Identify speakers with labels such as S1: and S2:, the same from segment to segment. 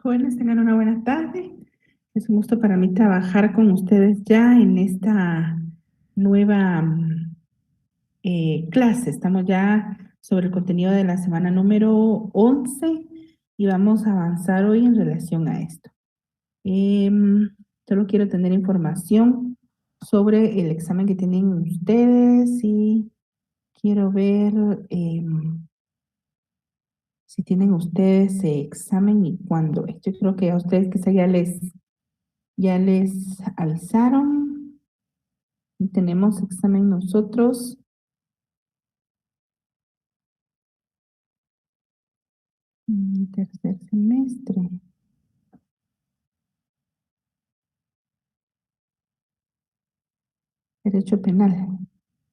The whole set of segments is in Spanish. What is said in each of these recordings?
S1: Jóvenes, tengan una buena tarde. Es un gusto para mí trabajar con ustedes ya en esta nueva clase. Estamos ya sobre el contenido de la semana número 11 y vamos a avanzar hoy en relación a esto. Em, Solo quiero tener información sobre el examen que tienen ustedes y quiero ver si tienen ustedes examen y cuándo es. Yo creo que a ustedes quizá ya les avisaron. Tenemos examen nosotros tercer semestre, derecho penal,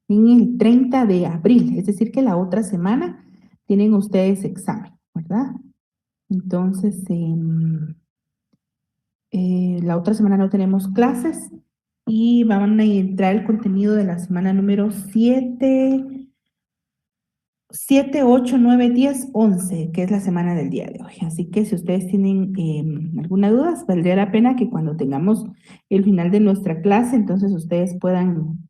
S1: en el 30 de abril, es decir, que la otra semana tienen ustedes examen, ¿verdad? Entonces, la otra semana no tenemos clases y van a entrar el contenido de la semana número 7, 8, 9, 10, 11, que es la semana del día de hoy. Así que si ustedes tienen alguna duda, valdría la pena que cuando tengamos el final de nuestra clase, entonces ustedes puedan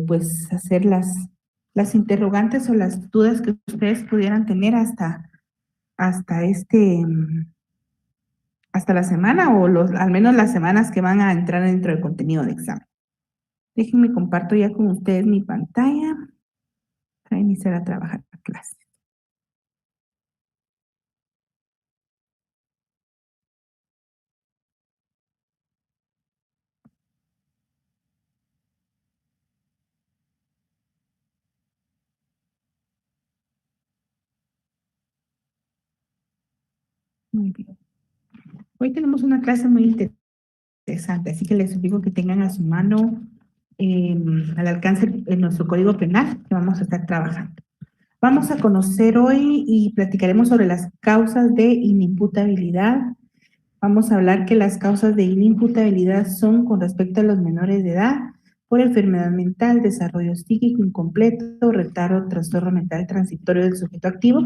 S1: pues hacer las interrogantes o las dudas que ustedes pudieran tener hasta hasta la semana o al menos las semanas que van a entrar dentro del contenido de examen. Déjenme comparto ya con ustedes mi pantalla para iniciar a trabajar la clase. Muy bien. Hoy tenemos una clase muy interesante, así que les digo que tengan a su mano, al alcance nuestro código penal que vamos a estar trabajando. Vamos a conocer hoy y platicaremos sobre las causas de inimputabilidad. Vamos a hablar que las causas de inimputabilidad son con respecto a los menores de edad por enfermedad mental, desarrollo psíquico incompleto, retardo, trastorno mental transitorio del sujeto activo.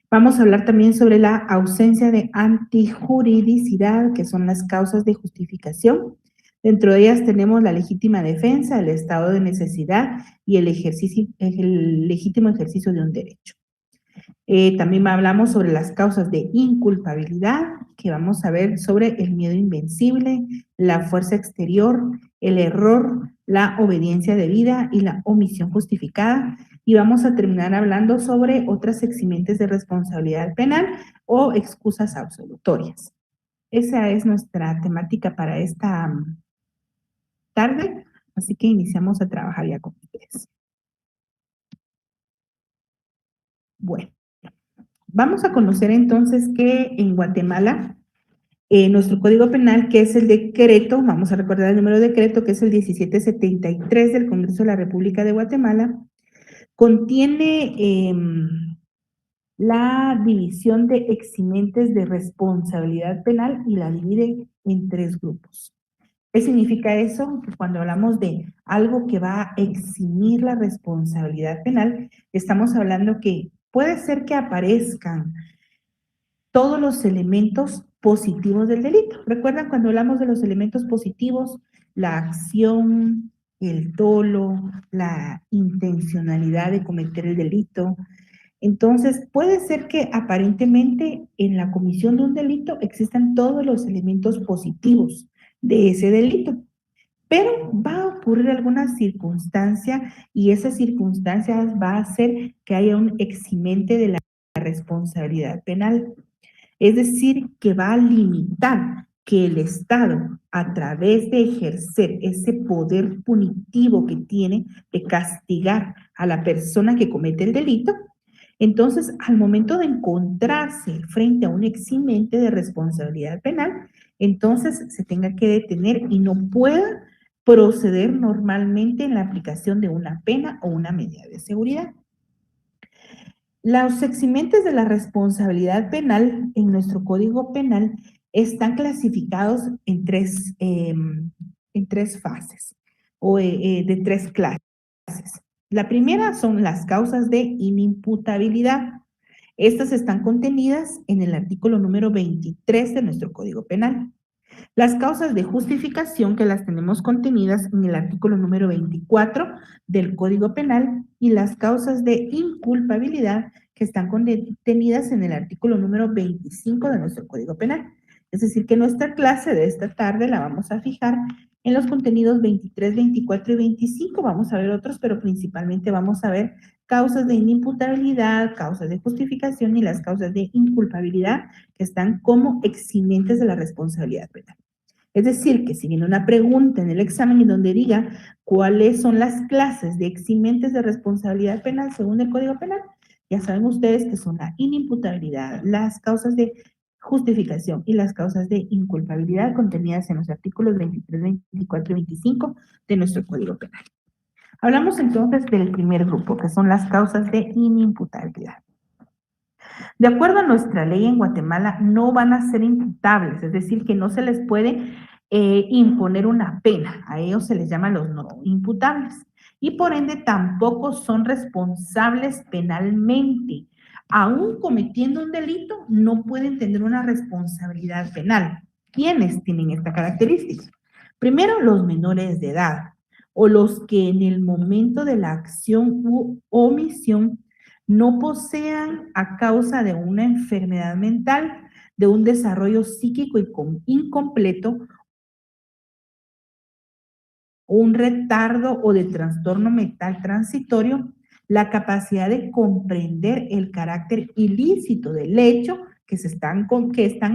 S1: Vamos a hablar también sobre la ausencia de antijuridicidad, que son las causas de justificación. Dentro de ellas tenemos la legítima defensa, el estado de necesidad y el legítimo ejercicio de un derecho. También hablamos sobre las causas de inculpabilidad, que vamos a ver sobre el miedo invencible, la fuerza exterior, el error, la obediencia debida y la omisión justificada. Y vamos a terminar hablando sobre otras eximientes de responsabilidad penal o excusas absolutorias. Esa es nuestra temática para esta tarde, así que iniciamos a trabajar ya con ustedes. Bueno, vamos a conocer entonces que en Guatemala nuestro código penal, que es el decreto, vamos a recordar el número de decreto, que es el 1773 del Congreso de la República de Guatemala, contiene la división de eximentes de responsabilidad penal y la divide en 3 grupos. ¿Qué significa eso? Que cuando hablamos de algo que va a eximir la responsabilidad penal, estamos hablando que puede ser que aparezcan todos los elementos positivos del delito. ¿Recuerdan cuando hablamos de los elementos positivos? La acción, el dolo, la intencionalidad de cometer el delito. Entonces, puede ser que aparentemente en la comisión de un delito existan todos los elementos positivos de ese delito, pero va a ocurrir alguna circunstancia y esa circunstancia va a hacer que haya un eximente de la responsabilidad penal. Es decir, que va a limitar que el Estado, a través de ejercer ese poder punitivo que tiene de castigar a la persona que comete el delito, entonces al momento de encontrarse frente a un eximente de responsabilidad penal, entonces se tenga que detener y no pueda proceder normalmente en la aplicación de una pena o una medida de seguridad. Los eximentes de la responsabilidad penal en nuestro Código Penal están clasificados en tres fases o de 3 clases. La primera son las causas de inimputabilidad. Estas están contenidas en el artículo número 23 de nuestro Código Penal. Las causas de justificación que las tenemos contenidas en el artículo número 24 del Código Penal y las causas de inculpabilidad que están contenidas en el artículo número 25 de nuestro Código Penal. Es decir, que nuestra clase de esta tarde la vamos a fijar en los contenidos 23, 24 y 25. Vamos a ver otros, pero principalmente vamos a ver causas de inimputabilidad, causas de justificación y las causas de inculpabilidad que están como eximentes de la responsabilidad penal. Es decir, que si viene una pregunta en el examen y donde diga cuáles son las clases de eximentes de responsabilidad penal según el Código Penal, ya saben ustedes que son la inimputabilidad, las causas de justificación y las causas de inculpabilidad contenidas en los artículos 23, 24 y 25 de nuestro Código Penal. Hablamos entonces del primer grupo, que son las causas de inimputabilidad. De acuerdo a nuestra ley en Guatemala, no van a ser imputables, es decir, que no se les puede imponer una pena. A ellos se les llama los no imputables. Y por ende tampoco son responsables penalmente. Aún cometiendo un delito, no pueden tener una responsabilidad penal. ¿Quiénes tienen esta característica? Primero, los menores de edad o los que en el momento de la acción u omisión no posean a causa de una enfermedad mental, de un desarrollo psíquico incompleto, o un retardo o de trastorno mental transitorio, la capacidad de comprender el carácter ilícito del hecho que están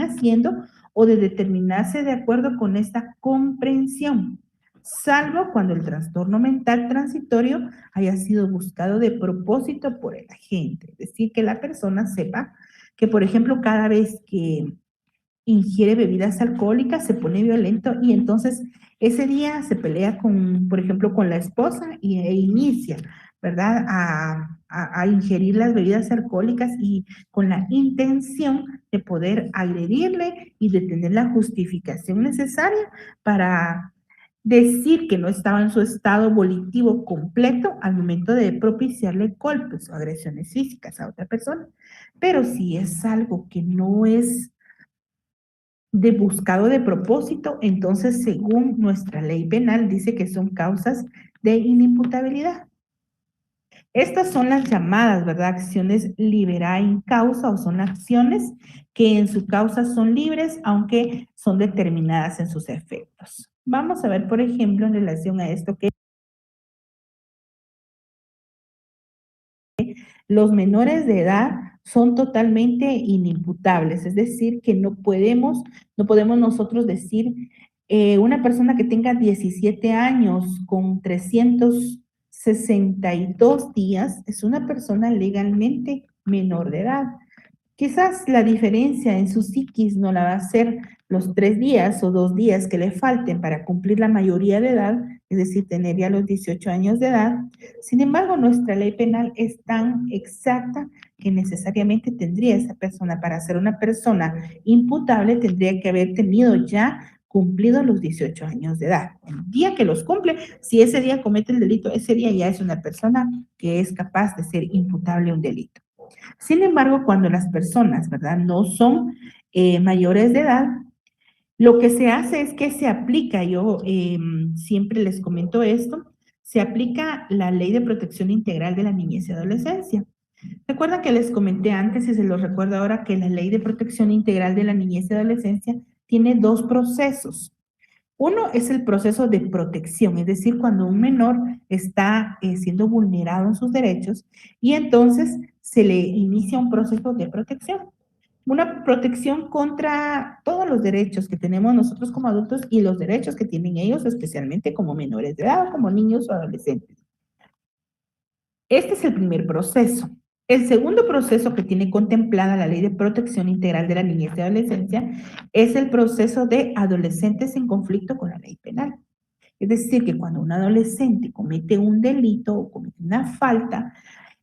S1: haciendo o de determinarse de acuerdo con esta comprensión, salvo cuando el trastorno mental transitorio haya sido buscado de propósito por el agente. Es decir, que la persona sepa que, por ejemplo, cada vez que ingiere bebidas alcohólicas se pone violento y entonces ese día se pelea con, por ejemplo, con la esposa e inicia, ¿verdad?, a ingerir las bebidas alcohólicas y con la intención de poder agredirle y de tener la justificación necesaria para decir que no estaba en su estado volitivo completo al momento de propiciarle golpes o agresiones físicas a otra persona. Pero si es algo que no es de buscado de propósito, entonces según nuestra ley penal dice que son causas de inimputabilidad. Estas son las llamadas, ¿verdad?, acciones liberae in causa, o son acciones que en su causa son libres, aunque son determinadas en sus efectos. Vamos a ver, por ejemplo, en relación a esto, que los menores de edad son totalmente inimputables, es decir, que no podemos nosotros decir una persona que tenga 17 años con 362 días es una persona legalmente menor de edad. Quizás la diferencia en su psiquis no la va a ser los 3 días o 2 días que le falten para cumplir la mayoría de edad, es decir, tener ya los 18 años de edad. Sin embargo, nuestra ley penal es tan exacta que necesariamente tendría esa persona, para ser una persona imputable, tendría que haber tenido ya cumplido los 18 años de edad. El día que los cumple, si ese día comete el delito, ese día ya es una persona que es capaz de ser imputable a un delito. Sin embargo, cuando las personas, ¿verdad?, no son mayores de edad, lo que se hace es que se aplica, yo siempre les comento esto, se aplica la Ley de Protección Integral de la Niñez y Adolescencia. ¿Recuerdan que les comenté antes y se los recuerdo ahora que la Ley de Protección Integral de la Niñez y Adolescencia tiene dos procesos? Uno es el proceso de protección, es decir, cuando un menor está siendo vulnerado en sus derechos y entonces se le inicia un proceso de protección. Una protección contra todos los derechos que tenemos nosotros como adultos y los derechos que tienen ellos, especialmente como menores de edad, como niños o adolescentes. Este es el primer proceso. El segundo proceso que tiene contemplada la Ley de Protección Integral de la Niñez y Adolescencia es el proceso de adolescentes en conflicto con la ley penal. Es decir, que cuando un adolescente comete un delito o comete una falta,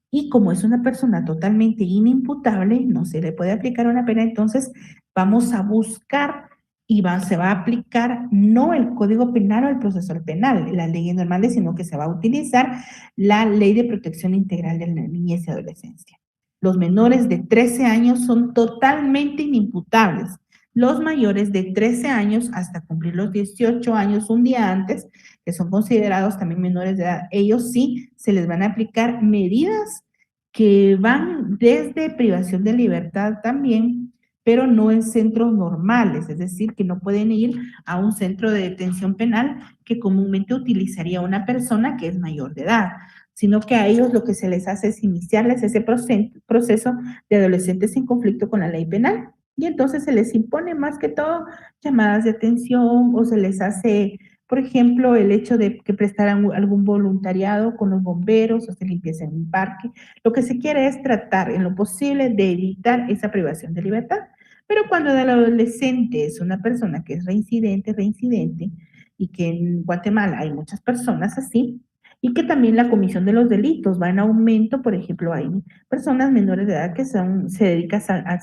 S1: y como es una persona totalmente inimputable, no se le puede aplicar una pena, entonces vamos a buscar y se va a aplicar no el Código Penal o el procesal penal, las leyes normales, sino que se va a utilizar la Ley de Protección Integral de la Niñez y Adolescencia. Los menores de 13 años son totalmente inimputables. Los mayores de 13 años hasta cumplir los 18 años un día antes, que son considerados también menores de edad, ellos sí se les van a aplicar medidas que van desde privación de libertad también, pero no en centros normales, es decir, que no pueden ir a un centro de detención penal que comúnmente utilizaría una persona que es mayor de edad, sino que a ellos lo que se les hace es iniciarles ese proceso de adolescentes en conflicto con la ley penal. Y entonces se les impone más que todo llamadas de atención o se les hace, por ejemplo, el hecho de que prestaran algún voluntariado con los bomberos o se limpieza en un parque. Lo que se quiere es tratar en lo posible de evitar esa privación de libertad. Pero cuando el adolescente es una persona que es reincidente, y que en Guatemala hay muchas personas así, y que también la comisión de los delitos va en aumento. Por ejemplo, hay personas menores de edad que se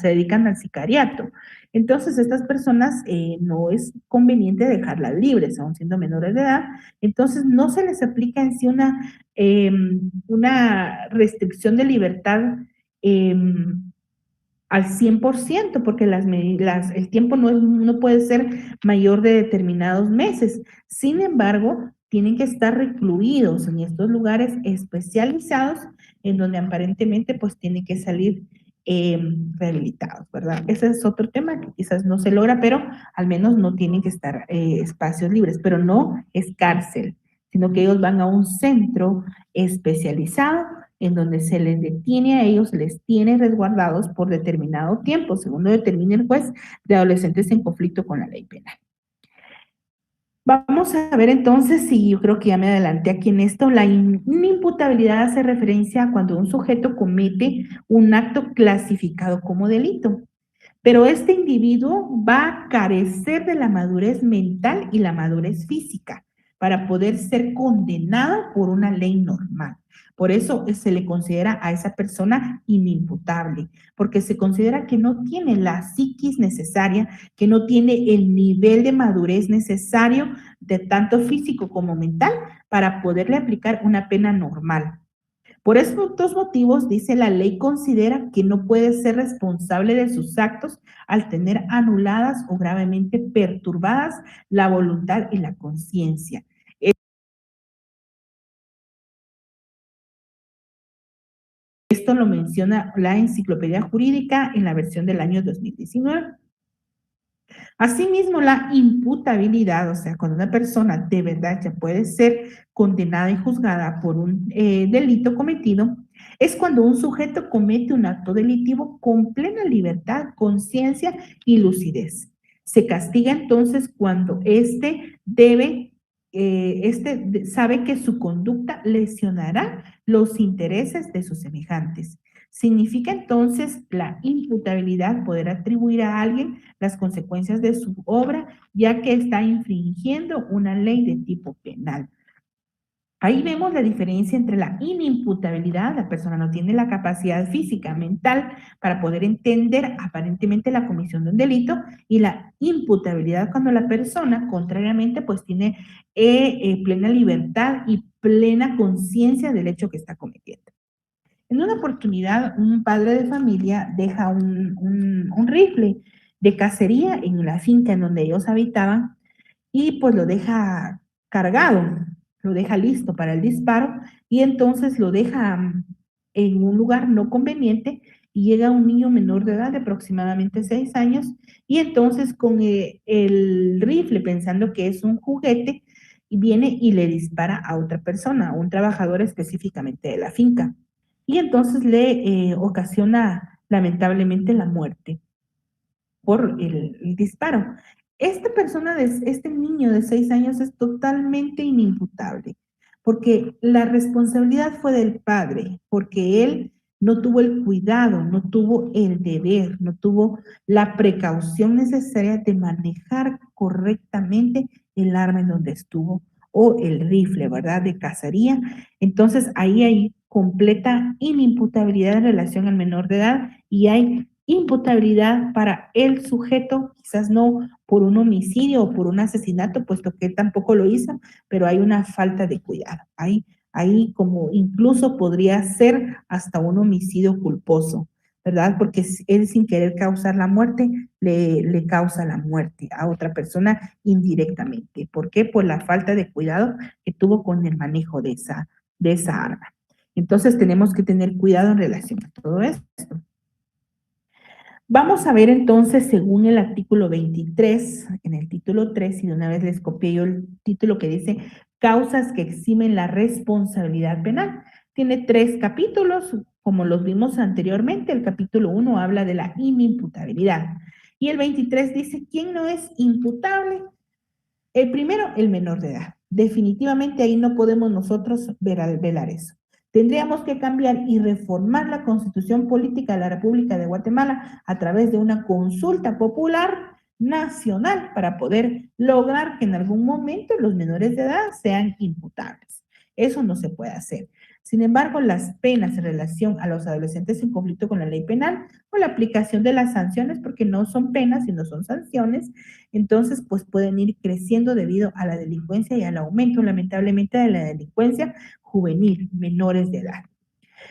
S1: dedican al sicariato. Entonces, estas personas no es conveniente dejarlas libres, aún siendo menores de edad. Entonces, no se les aplica en sí una restricción de libertad eh, al 100%, porque el tiempo no puede ser mayor de determinados meses. Sin embargo, tienen que estar recluidos en estos lugares especializados en donde aparentemente pues tienen que salir rehabilitados, ¿verdad? Ese es otro tema que quizás no se logra, pero al menos no tienen que estar espacios libres, pero no es cárcel, sino que ellos van a un centro especializado en donde se les detiene a ellos, les tiene resguardados por determinado tiempo, según lo determine el juez, de adolescentes en conflicto con la ley penal. Vamos a ver entonces, si yo creo que ya me adelanté aquí en esto, la inimputabilidad hace referencia a cuando un sujeto comete un acto clasificado como delito, pero este individuo va a carecer de la madurez mental y la madurez física para poder ser condenado por una ley normal. Por eso se le considera a esa persona inimputable, porque se considera que no tiene la psiquis necesaria, que no tiene el nivel de madurez necesario, de tanto físico como mental, para poderle aplicar una pena normal. Por estos dos motivos, dice la ley, considera que no puede ser responsable de sus actos al tener anuladas o gravemente perturbadas la voluntad y la conciencia. Esto lo menciona la Enciclopedia Jurídica en la versión del año 2019. Asimismo, la imputabilidad, o sea, cuando una persona de verdad ya puede ser condenada y juzgada por un delito cometido, es cuando un sujeto comete un acto delictivo con plena libertad, conciencia y lucidez. Se castiga entonces cuando sabe que su conducta lesionará los intereses de sus semejantes. Significa entonces la imputabilidad poder atribuir a alguien las consecuencias de su obra, ya que está infringiendo una ley de tipo penal. Ahí vemos la diferencia entre la inimputabilidad, la persona no tiene la capacidad física, mental, para poder entender aparentemente la comisión de un delito, y la imputabilidad cuando la persona, contrariamente, pues tiene plena libertad y plena conciencia del hecho que está cometiendo. En una oportunidad, un padre de familia deja un rifle de cacería en la finca en donde ellos habitaban y pues lo deja cargado, lo deja listo para el disparo y entonces lo deja en un lugar no conveniente y llega un niño menor de edad de aproximadamente 6 años y entonces con el rifle, pensando que es un juguete, y viene y le dispara a otra persona, a un trabajador específicamente de la finca. Y entonces le ocasiona lamentablemente la muerte por el disparo. Este niño de 6 años es totalmente inimputable, porque la responsabilidad fue del padre, porque él no tuvo el cuidado, no tuvo el deber, no tuvo la precaución necesaria de manejar correctamente el arma en donde estuvo o el rifle, ¿verdad? De cacería. Entonces ahí hay completa inimputabilidad en relación al menor de edad y hay imputabilidad para el sujeto, quizás no por un homicidio o por un asesinato, puesto que él tampoco lo hizo, pero hay una falta de cuidado. Hay Ahí como incluso podría ser hasta un homicidio culposo, ¿verdad? Porque él sin querer causar la muerte, le causa la muerte a otra persona indirectamente. ¿Por qué? Por la falta de cuidado que tuvo con el manejo de esa arma. Entonces tenemos que tener cuidado en relación a todo esto. Vamos a ver entonces, según el artículo 23, en el título 3, y de una vez les copié yo el título que dice causas que eximen la responsabilidad penal. Tiene 3 capítulos, como los vimos anteriormente. El capítulo 1 habla de la inimputabilidad. Y el 23 dice, ¿quién no es imputable? El primero, el menor de edad. Definitivamente ahí no podemos nosotros velar eso. Tendríamos que cambiar y reformar la Constitución Política de la República de Guatemala a través de una consulta popular nacional para poder lograr que en algún momento los menores de edad sean imputables. Eso no se puede hacer. Sin embargo, las penas en relación a los adolescentes en conflicto con la ley penal o la aplicación de las sanciones, porque no son penas, sino son sanciones, entonces pues pueden ir creciendo debido a la delincuencia y al aumento, lamentablemente, de la delincuencia juvenil, menores de edad.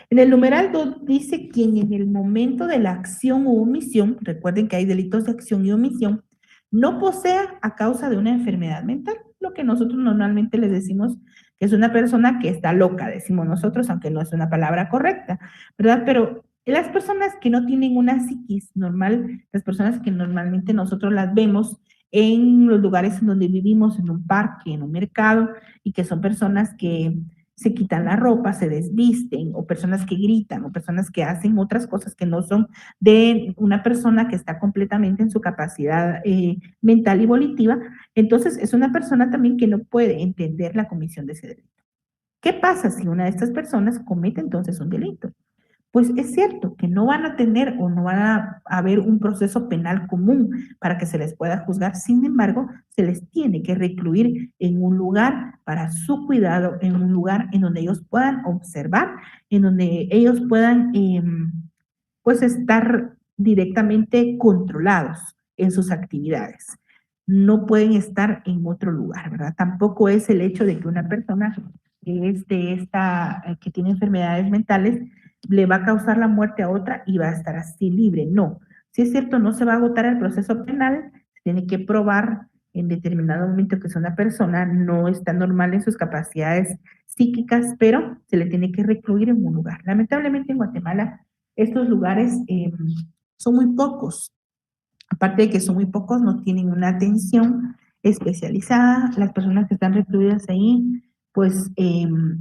S1: En el numeral 2 dice quien en el momento de la acción o omisión, recuerden que hay delitos de acción y omisión, no posea a causa de una enfermedad mental, lo que nosotros normalmente les decimos que es una persona que está loca, decimos nosotros, aunque no es una palabra correcta, ¿verdad? Pero las personas que no tienen una psiquis normal, las personas que normalmente nosotros las vemos en los lugares en donde vivimos, en un parque, en un mercado, y que son personas que se quitan la ropa, se desvisten, o personas que gritan, o personas que hacen otras cosas que no son de una persona que está completamente en su capacidad mental y volitiva, entonces es una persona también que no puede entender la comisión de ese delito. ¿Qué pasa si una de estas personas comete entonces un delito? Pues es cierto que no van a tener o no van a haber un proceso penal común para que se les pueda juzgar, sin embargo, se les tiene que recluir en un lugar para su cuidado, en un lugar en donde ellos puedan observar, en donde ellos puedan pues estar directamente controlados en sus actividades. No pueden estar en otro lugar, ¿verdad? Tampoco es el hecho de que una persona que es de que tiene enfermedades mentales, le va a causar la muerte a otra y va a estar así libre. No, si es cierto, no se va a agotar el proceso penal, se tiene que probar en determinado momento que es una persona no está normal en sus capacidades psíquicas, pero se le tiene que recluir en un lugar. Lamentablemente en Guatemala estos lugares son muy pocos. Aparte de que son muy pocos, no tienen una atención especializada. Las personas que están recluidas ahí, pues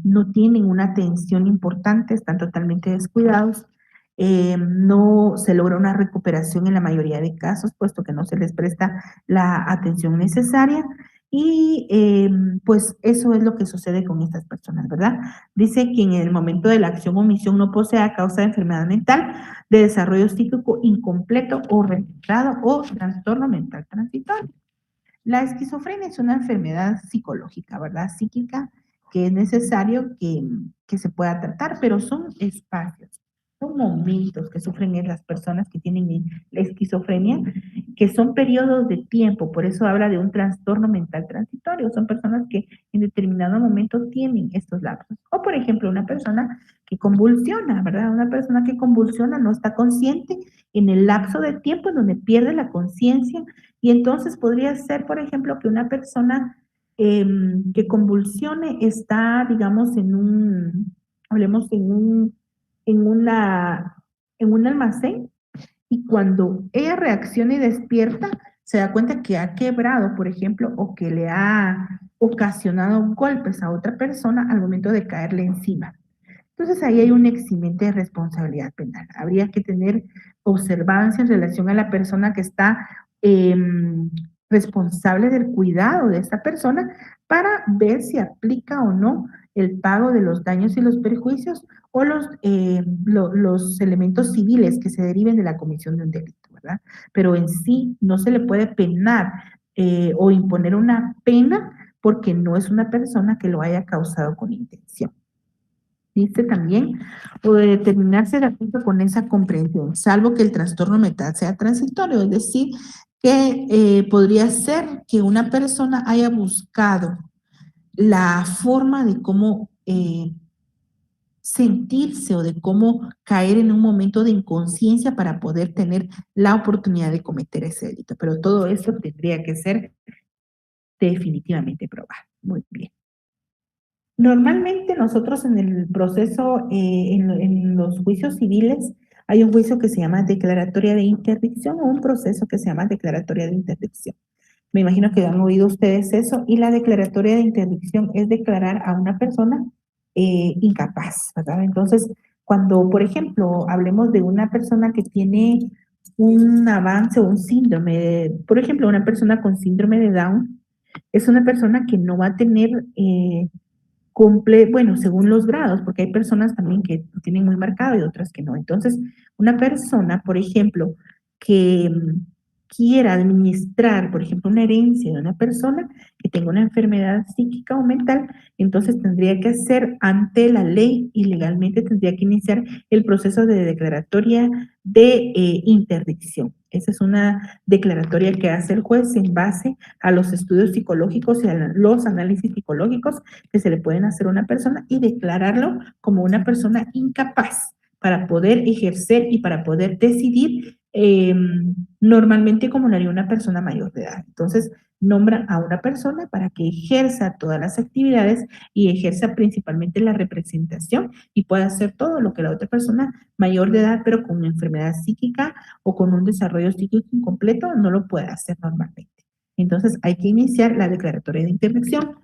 S1: no tienen una atención importante, están totalmente descuidados. No se logra una recuperación en la mayoría de casos, puesto que no se les presta la atención necesaria. Y pues eso es lo que sucede con estas personas, ¿verdad? Dice que en el momento de la acción o omisión no posee a causa de enfermedad mental, de desarrollo psíquico incompleto o retrasado o trastorno mental transitorio. La esquizofrenia es una enfermedad psicológica, ¿verdad? Psíquica, que es necesario que se pueda tratar, pero son espacios, son momentos que sufren las personas que tienen la esquizofrenia, que son periodos de tiempo, por eso habla de un trastorno mental transitorio, son personas que en determinado momento tienen estos lapsos. O por ejemplo, una persona que convulsiona, ¿verdad? Una persona que convulsiona no está consciente en el lapso de tiempo en donde pierde la conciencia y entonces podría ser, por ejemplo, que una persona que convulsione está, digamos, hablemos en un almacén y cuando ella reacciona y despierta, se da cuenta que ha quebrado, por ejemplo, o que le ha ocasionado golpes a otra persona al momento de caerle encima. Entonces ahí hay un eximente de responsabilidad penal. Habría que tener observancia en relación a la persona que está eh, responsable del cuidado de esa persona para ver si aplica o no el pago de los daños y los perjuicios o los elementos civiles que se deriven de la comisión de un delito, ¿verdad? Pero en sí no se le puede penar o imponer una pena porque no es una persona que lo haya causado con intención. Dice también, o de determinarse de acuerdo con esa comprensión, salvo que el trastorno mental sea transitorio, es decir, que podría ser que una persona haya buscado la forma de cómo eh, sentirse o de cómo caer en un momento de inconsciencia para poder tener la oportunidad de cometer ese delito. Pero todo eso tendría que ser definitivamente probado. Muy bien. Normalmente nosotros en el proceso, en los juicios civiles, hay un juicio que se llama declaratoria de interdicción o un proceso que se llama declaratoria de interdicción. Me imagino que han oído ustedes eso, y la declaratoria de interdicción es declarar a una persona incapaz, ¿verdad? Entonces, cuando, por ejemplo, hablemos de una persona que tiene un avance o un síndrome, por ejemplo, una persona con síndrome de Down, es una persona que no va a tener bueno, según los grados, porque hay personas también que lo tienen muy marcado y otras que no. Entonces, una persona, por ejemplo, que quiera administrar, por ejemplo, una herencia de una persona que tenga una enfermedad psíquica o mental, entonces tendría que hacer ante la ley y legalmente tendría que iniciar el proceso de declaratoria de interdicción. Esa es una declaratoria que hace el juez en base a los estudios psicológicos y a los análisis psicológicos que se le pueden hacer a una persona y declararlo como una persona incapaz para poder ejercer y para poder decidir normalmente como lo haría una persona mayor de edad. Entonces, nombran a una persona para que ejerza todas las actividades y ejerza principalmente la representación y pueda hacer todo lo que la otra persona mayor de edad, pero con una enfermedad psíquica o con un desarrollo psíquico incompleto, no lo puede hacer normalmente. Entonces, hay que iniciar la declaratoria de interdicción.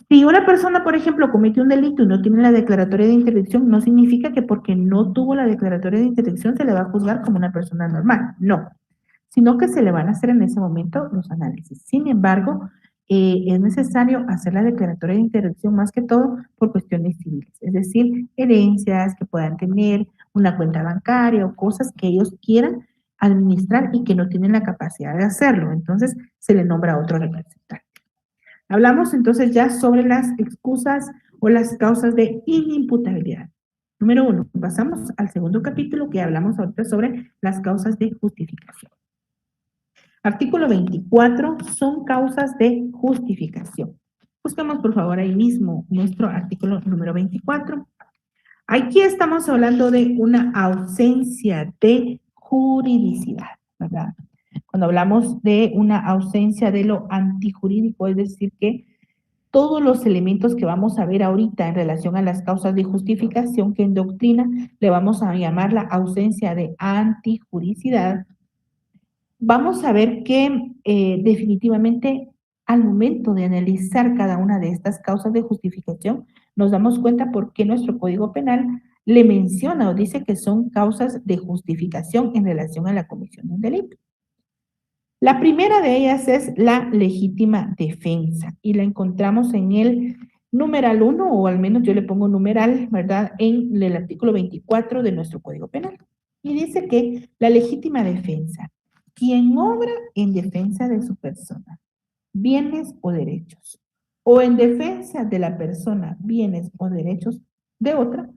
S1: Si una persona, por ejemplo, comete un delito y no tiene la declaratoria de interdicción, no significa que porque no tuvo la declaratoria de interdicción se le va a juzgar como una persona normal, no, sino que se le van a hacer en ese momento los análisis. Sin embargo, es necesario hacer la declaratoria de interdicción más que todo por cuestiones civiles, es decir, herencias que puedan tener, una cuenta bancaria o cosas que ellos quieran administrar y que no tienen la capacidad de hacerlo. Entonces, se le nombra a otro representante. Hablamos entonces ya sobre las excusas o las causas de inimputabilidad. Número uno, pasamos al segundo capítulo que hablamos ahorita sobre las causas de justificación. Artículo 24 son causas de justificación. Busquemos por favor ahí mismo nuestro artículo número 24. Aquí estamos hablando de una ausencia de juridicidad, ¿verdad? Cuando hablamos de una ausencia de lo antijurídico, es decir, que todos los elementos que vamos a ver ahorita en relación a las causas de justificación, que en doctrina le vamos a llamar la ausencia de antijuricidad, vamos a ver que definitivamente al momento de analizar cada una de estas causas de justificación, nos damos cuenta por qué nuestro Código Penal le menciona o dice que son causas de justificación en relación a la comisión de un delito. La primera de ellas es la legítima defensa y la encontramos en el numeral 1, o al menos yo le pongo numeral, ¿verdad? En el artículo 24 de nuestro Código Penal. Y dice que la legítima defensa, quien obra en defensa de su persona, bienes o derechos, o en defensa de la persona, bienes o derechos de otra,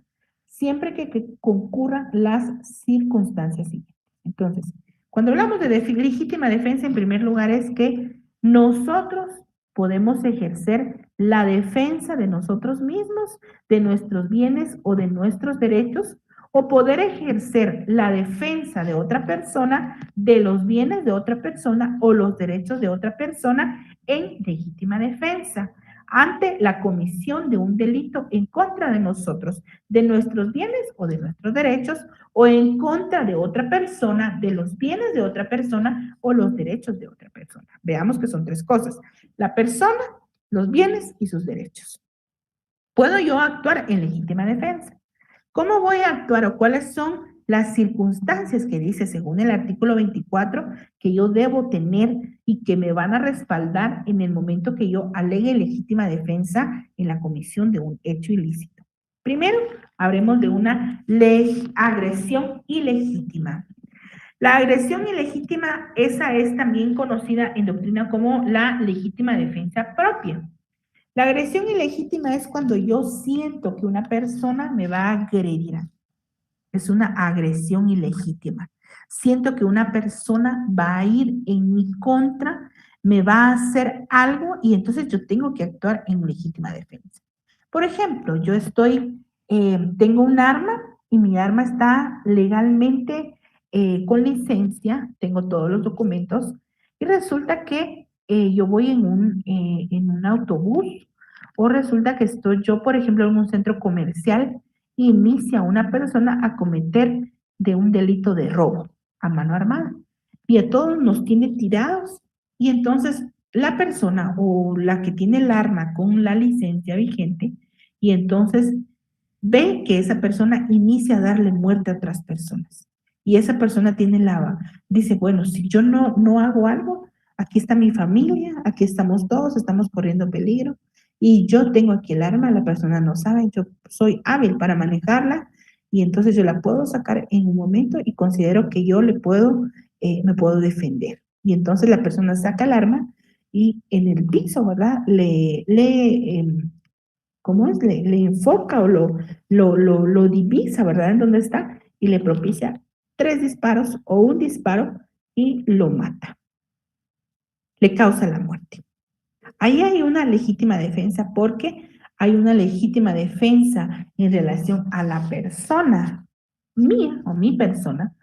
S1: siempre que concurran las circunstancias siguientes. Entonces, cuando hablamos de legítima defensa, en primer lugar es que nosotros podemos ejercer la defensa de nosotros mismos, de nuestros bienes o de nuestros derechos, o poder ejercer la defensa de otra persona, de los bienes de otra persona o los derechos de otra persona en legítima defensa ante la comisión de un delito en contra de nosotros, de nuestros bienes o de nuestros derechos, o en contra de otra persona, de los bienes de otra persona o los derechos de otra persona. Veamos que son tres cosas: la persona, los bienes y sus derechos. ¿Puedo yo actuar en legítima defensa? ¿Cómo voy a actuar o cuáles son las circunstancias que dice según el artículo 24 que yo debo tener y que me van a respaldar en el momento que yo alegue legítima defensa en la comisión de un hecho ilícito? Primero, hablemos de una agresión ilegítima. La agresión ilegítima, esa es también conocida en doctrina como la legítima defensa propia. La agresión ilegítima es cuando yo siento que una persona me va a agredir. Es una agresión ilegítima. Siento que una persona va a ir en mi contra, me va a hacer algo y entonces yo tengo que actuar en legítima defensa. Por ejemplo, tengo un arma y mi arma está legalmente con licencia, tengo todos los documentos y resulta que yo voy en un autobús o resulta que estoy yo, por ejemplo, en un centro comercial y inicia una persona a cometer de un delito de robo a mano armada y a todos nos tiene tirados y entonces la persona o la que tiene el arma con la licencia vigente y entonces ve que esa persona inicia a darle muerte a otras personas. Y esa persona dice, bueno, si yo no hago algo, aquí está mi familia, aquí estamos todos, estamos corriendo peligro y yo tengo aquí el arma, la persona no sabe, yo soy hábil para manejarla y entonces yo la puedo sacar en un momento y considero que me puedo defender. Y entonces la persona saca el arma y en el piso, ¿verdad? ¿Cómo es? Le enfoca o lo divisa, ¿verdad? En dónde está y le propicia 3 disparos o un disparo y lo mata, le causa la muerte. Ahí hay una legítima defensa porque hay una legítima defensa en relación a la persona mía o mi persona,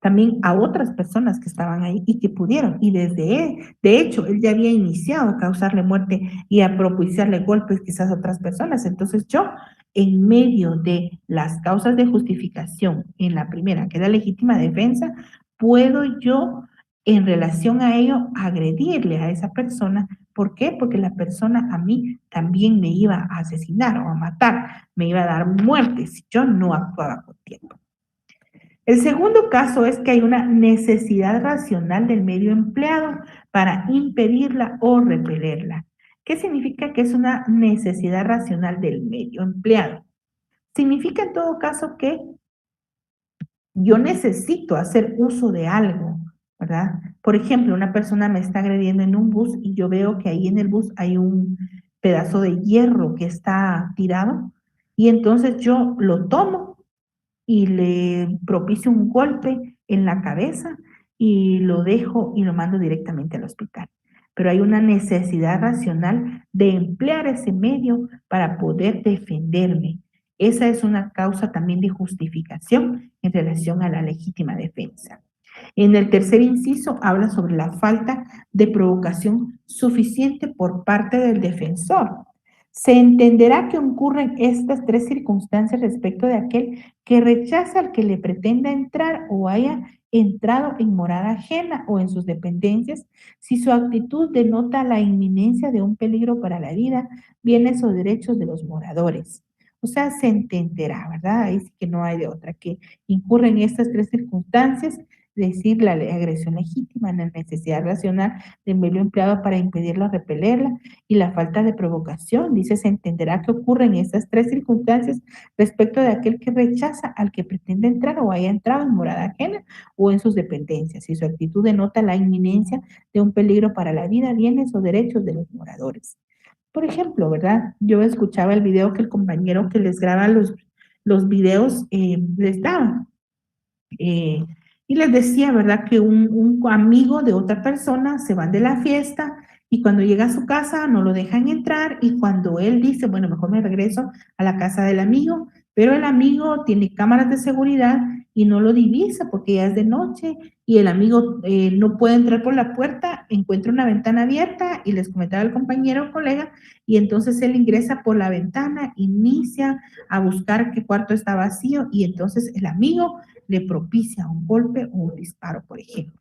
S1: también a otras personas que estaban ahí y que pudieron. Y de hecho, él ya había iniciado a causarle muerte y a propiciarle golpes quizás a otras personas. Entonces yo, en medio de las causas de justificación, en la primera, que es la legítima defensa, puedo yo, en relación a ello, agredirle a esa persona. ¿Por qué? Porque la persona a mí también me iba a asesinar o a matar, me iba a dar muerte si yo no actuaba con tiempo. El segundo caso es que hay una necesidad racional del medio empleado para impedirla o repelerla. ¿Qué significa que es una necesidad racional del medio empleado? Significa en todo caso que yo necesito hacer uso de algo, ¿verdad? Por ejemplo, una persona me está agrediendo en un bus y yo veo que ahí en el bus hay un pedazo de hierro que está tirado y entonces yo lo tomo y le propicio un golpe en la cabeza y lo dejo y lo mando directamente al hospital. Pero hay una necesidad racional de emplear ese medio para poder defenderme. Esa es una causa también de justificación en relación a la legítima defensa. En el tercer inciso habla sobre la falta de provocación suficiente por parte del defensor. Se entenderá que ocurren estas 3 circunstancias respecto de aquel que rechaza al que le pretenda entrar o haya entrado en morada ajena o en sus dependencias, si su actitud denota la inminencia de un peligro para la vida, bienes o derechos de los moradores. O sea, se entenderá, ¿verdad? Ahí sí que no hay de otra, que incurren estas 3 circunstancias, es decir, la agresión legítima, la necesidad racional del medio empleado para impedirla o repelerla y la falta de provocación. Dice, se entenderá que ocurren estas 3 circunstancias respecto de aquel que rechaza al que pretende entrar o haya entrado en morada ajena o en sus dependencias, y su actitud denota la inminencia de un peligro para la vida, bienes o derechos de los moradores. Por ejemplo, ¿verdad? Yo escuchaba el video que el compañero que les graba los videos les daba. Eh, y les decía, ¿verdad? Que un amigo de otra persona se van de la fiesta y cuando llega a su casa no lo dejan entrar y cuando él dice, bueno, mejor me regreso a la casa del amigo, pero el amigo tiene cámaras de seguridad y no lo divisa porque ya es de noche y el amigo no puede entrar por la puerta, encuentra una ventana abierta y les comentaba el compañero o colega y entonces él ingresa por la ventana, inicia a buscar qué cuarto está vacío y entonces el amigo le propicia un golpe o un disparo, por ejemplo,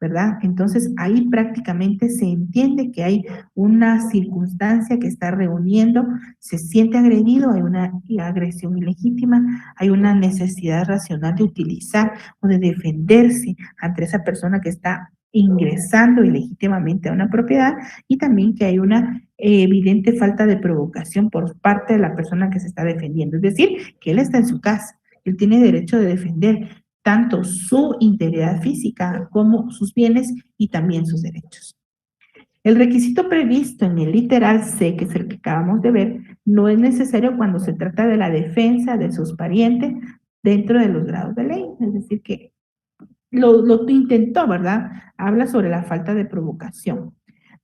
S1: ¿verdad? Entonces ahí prácticamente se entiende que hay una circunstancia que está reuniendo, se siente agredido, hay una agresión ilegítima, hay una necesidad racional de utilizar o de defenderse ante esa persona que está ingresando ilegítimamente a una propiedad y también que hay una evidente falta de provocación por parte de la persona que se está defendiendo, es decir, que él está en su casa, él tiene derecho de defender tanto su integridad física como sus bienes y también sus derechos. El requisito previsto en el literal C, que es el que acabamos de ver, no es necesario cuando se trata de la defensa de sus parientes dentro de los grados de ley, es decir, que lo intentó, ¿verdad? Habla sobre la falta de provocación.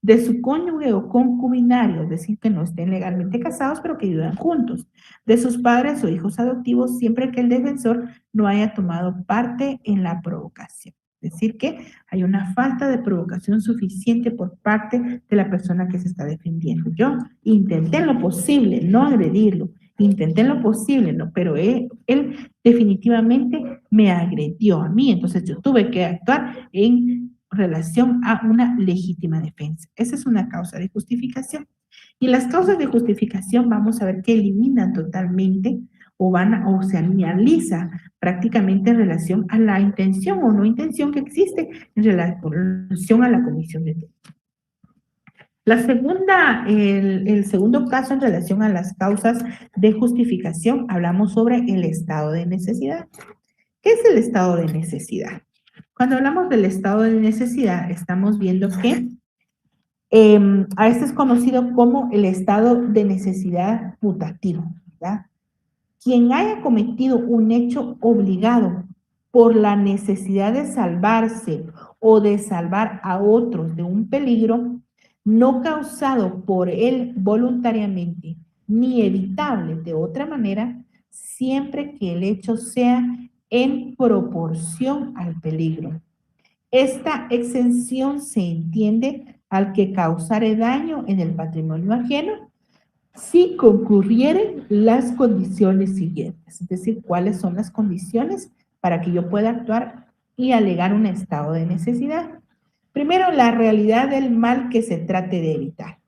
S1: de su cónyuge o concubinario, es decir, que no estén legalmente casados, pero que vivan juntos, de sus padres o hijos adoptivos, siempre que el defensor no haya tomado parte en la provocación. Es decir, que hay una falta de provocación suficiente por parte de la persona que se está defendiendo. Yo intenté en lo posible no agredirlo, intenté en lo posible, no, pero él definitivamente me agredió a mí, entonces yo tuve que actuar en relación a una legítima defensa. Esa es una causa de justificación. Y las causas de justificación vamos a ver que eliminan totalmente o se analiza prácticamente en relación a la intención o no intención que existe en relación a la comisión de delito. El segundo caso en relación a las causas de justificación, hablamos sobre el estado de necesidad. ¿Qué es el estado de necesidad? Cuando hablamos del estado de necesidad, estamos viendo que a este es conocido como el estado de necesidad putativo, ¿verdad? Quien haya cometido un hecho obligado por la necesidad de salvarse o de salvar a otros de un peligro no causado por él voluntariamente ni evitable de otra manera, siempre que el hecho sea en proporción al peligro. Esta exención se entiende al que causare daño en el patrimonio ajeno si concurrieren las condiciones siguientes. Es decir, cuáles son las condiciones para que yo pueda actuar y alegar un estado de necesidad. Primero, la realidad del mal que se trate de evitar.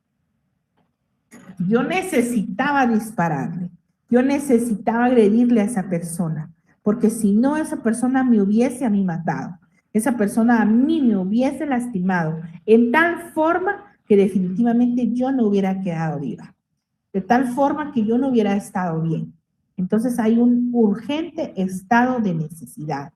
S1: Yo necesitaba dispararle, yo necesitaba agredirle a esa persona, porque si no, esa persona me hubiese a mí matado, esa persona a mí me hubiese lastimado, en tal forma que definitivamente yo no hubiera quedado viva, de tal forma que yo no hubiera estado bien. Entonces hay un urgente estado de necesidad.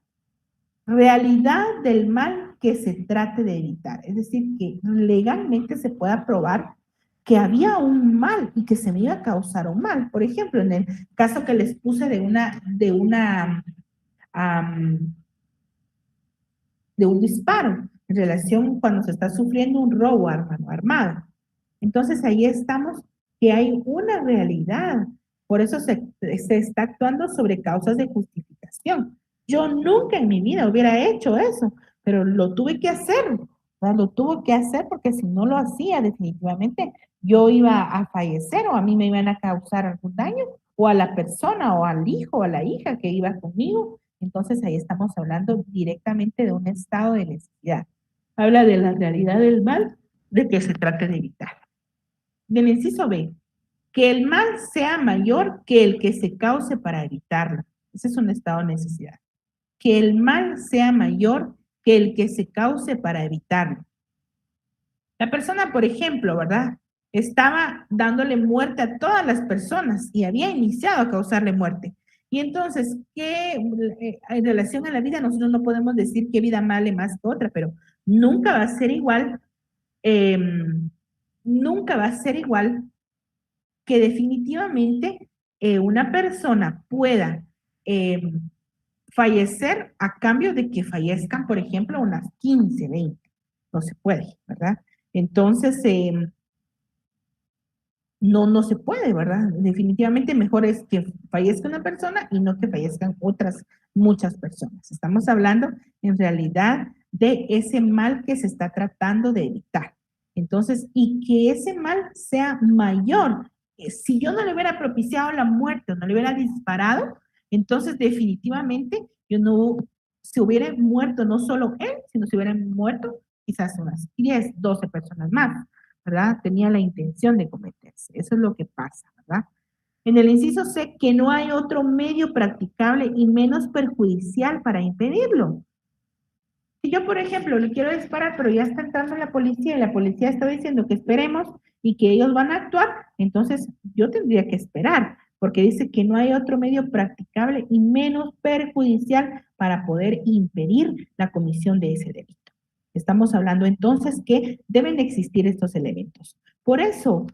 S1: Realidad del mal que se trate de evitar, es decir, que legalmente se pueda probar que había un mal y que se me iba a causar un mal. Por ejemplo, en el caso que les puse de un disparo en relación cuando se está sufriendo un robo a mano armada. Entonces ahí estamos que hay una realidad. Por eso se está actuando sobre causas de justificación. Yo nunca en mi vida hubiera hecho eso, pero lo tuve que hacer. ¿Verdad? Lo tuve que hacer porque si no lo hacía, definitivamente yo iba a fallecer o a mí me iban a causar algún daño o a la persona o al hijo o a la hija que iba conmigo. Entonces ahí estamos hablando directamente de un estado de necesidad. Habla de la realidad del mal de que se trate de evitar. Del inciso B, que el mal sea mayor que el que se cause para evitarlo. Ese es un estado de necesidad. Que el mal sea mayor que el que se cause para evitarlo. La persona, por ejemplo, ¿verdad? Estaba dándole muerte a todas las personas y había iniciado a causarle muerte. Y entonces, en relación a la vida, nosotros no podemos decir qué vida vale más que otra, pero nunca va a ser igual, eh, nunca va a ser igual que definitivamente una persona pueda eh, fallecer a cambio de que fallezcan, por ejemplo, unas 15, 20. No se puede, ¿verdad? Entonces, no se puede, ¿verdad? Definitivamente mejor es que fallezca una persona y no que fallezcan otras muchas personas. Estamos hablando en realidad de ese mal que se está tratando de evitar. Entonces, y que ese mal sea mayor. Si yo no le hubiera propiciado la muerte o no le hubiera disparado, entonces definitivamente yo no, se hubiera muerto no solo él, sino se hubieran muerto quizás unas 10, 12 personas más. ¿Verdad? Tenía la intención de cometerse. Eso es lo que pasa, ¿verdad? En el inciso C, que no hay otro medio practicable y menos perjudicial para impedirlo. Si yo, por ejemplo, le quiero disparar, pero ya está entrando la policía y la policía está diciendo que esperemos y que ellos van a actuar, entonces yo tendría que esperar, porque dice que no hay otro medio practicable y menos perjudicial para poder impedir la comisión de ese delito. Estamos hablando entonces que deben existir estos elementos. Por eso,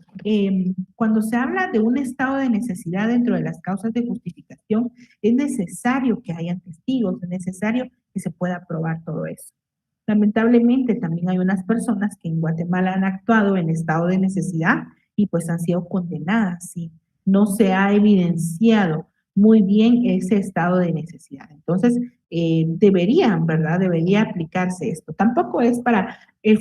S1: cuando se habla de un estado de necesidad dentro de las causas de justificación, es necesario que haya testigos, es necesario que se pueda probar todo eso. Lamentablemente también hay unas personas que en Guatemala han actuado en estado de necesidad y pues han sido condenadas, ¿sí? No se ha evidenciado muy bien ese estado de necesidad. Entonces, deberían, ¿verdad? Debería aplicarse esto. Tampoco es para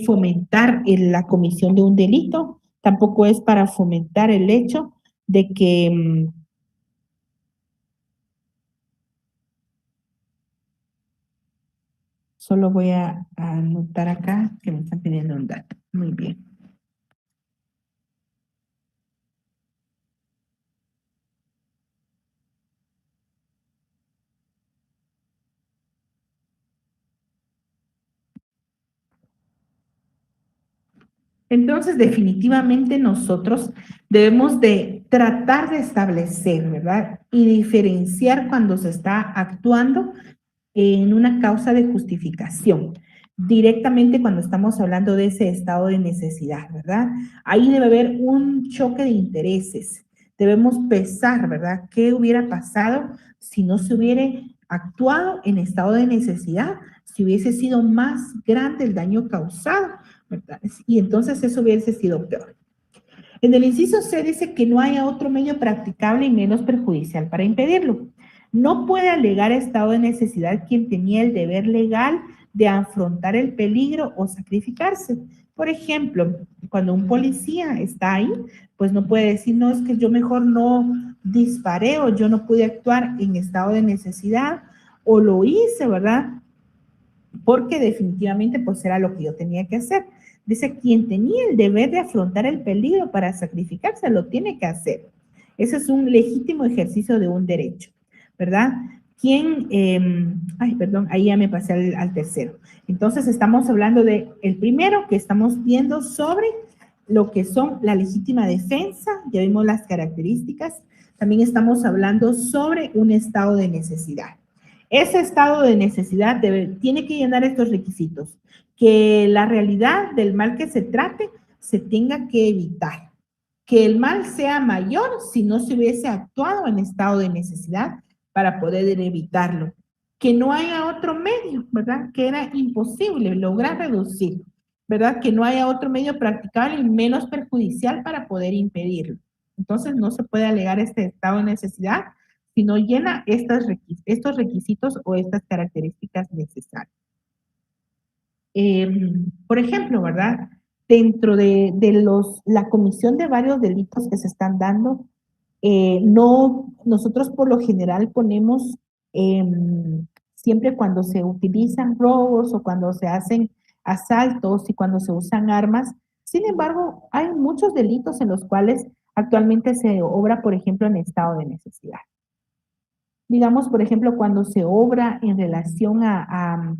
S1: fomentar la comisión de un delito, tampoco es para fomentar el hecho de que solo voy a anotar acá que me están pidiendo un dato. Muy bien. Entonces, definitivamente nosotros debemos de tratar de establecer, ¿verdad? Y diferenciar cuando se está actuando en una causa de justificación, directamente cuando estamos hablando de ese estado de necesidad, ¿verdad? Ahí debe haber un choque de intereses. Debemos pesar, ¿verdad? ¿Qué hubiera pasado si no se hubiera actuado en estado de necesidad? Si hubiese sido más grande el daño causado, ¿verdad? Y entonces eso hubiese sido peor. En el inciso C dice que no haya otro medio practicable y menos perjudicial para impedirlo. No puede alegar estado de necesidad quien tenía el deber legal de afrontar el peligro o sacrificarse. Por ejemplo, cuando un policía está ahí, pues no puede decir, no, es que yo mejor no disparé o yo no pude actuar en estado de necesidad o lo hice, ¿verdad? Porque definitivamente pues era lo que yo tenía que hacer. Dice, quien tenía el deber de afrontar el peligro para sacrificarse, lo tiene que hacer. Ese es un legítimo ejercicio de un derecho, ¿verdad? ¿Quién? Ay, perdón, ahí ya me pasé al tercero. Entonces estamos hablando de el primero que estamos viendo sobre lo que son la legítima defensa, ya vimos las características, también estamos hablando sobre un estado de necesidad. Ese estado de necesidad tiene que llenar estos requisitos, que la realidad del mal que se trate se tenga que evitar, que el mal sea mayor si no se hubiese actuado en estado de necesidad para poder evitarlo, que no haya otro medio, ¿verdad? Que era imposible lograr reducir, ¿verdad? Que no haya otro medio practicable y menos perjudicial para poder impedirlo. Entonces no se puede alegar este estado de necesidad si no llena estos requisitos o estas características necesarias. Por ejemplo, ¿verdad? Dentro de la comisión de varios delitos que se están dando, no, nosotros por lo general ponemos siempre cuando se utilizan robos o cuando se hacen asaltos y cuando se usan armas. Sin embargo, hay muchos delitos en los cuales actualmente se obra, por ejemplo, en estado de necesidad. Digamos, por ejemplo, cuando se obra en relación a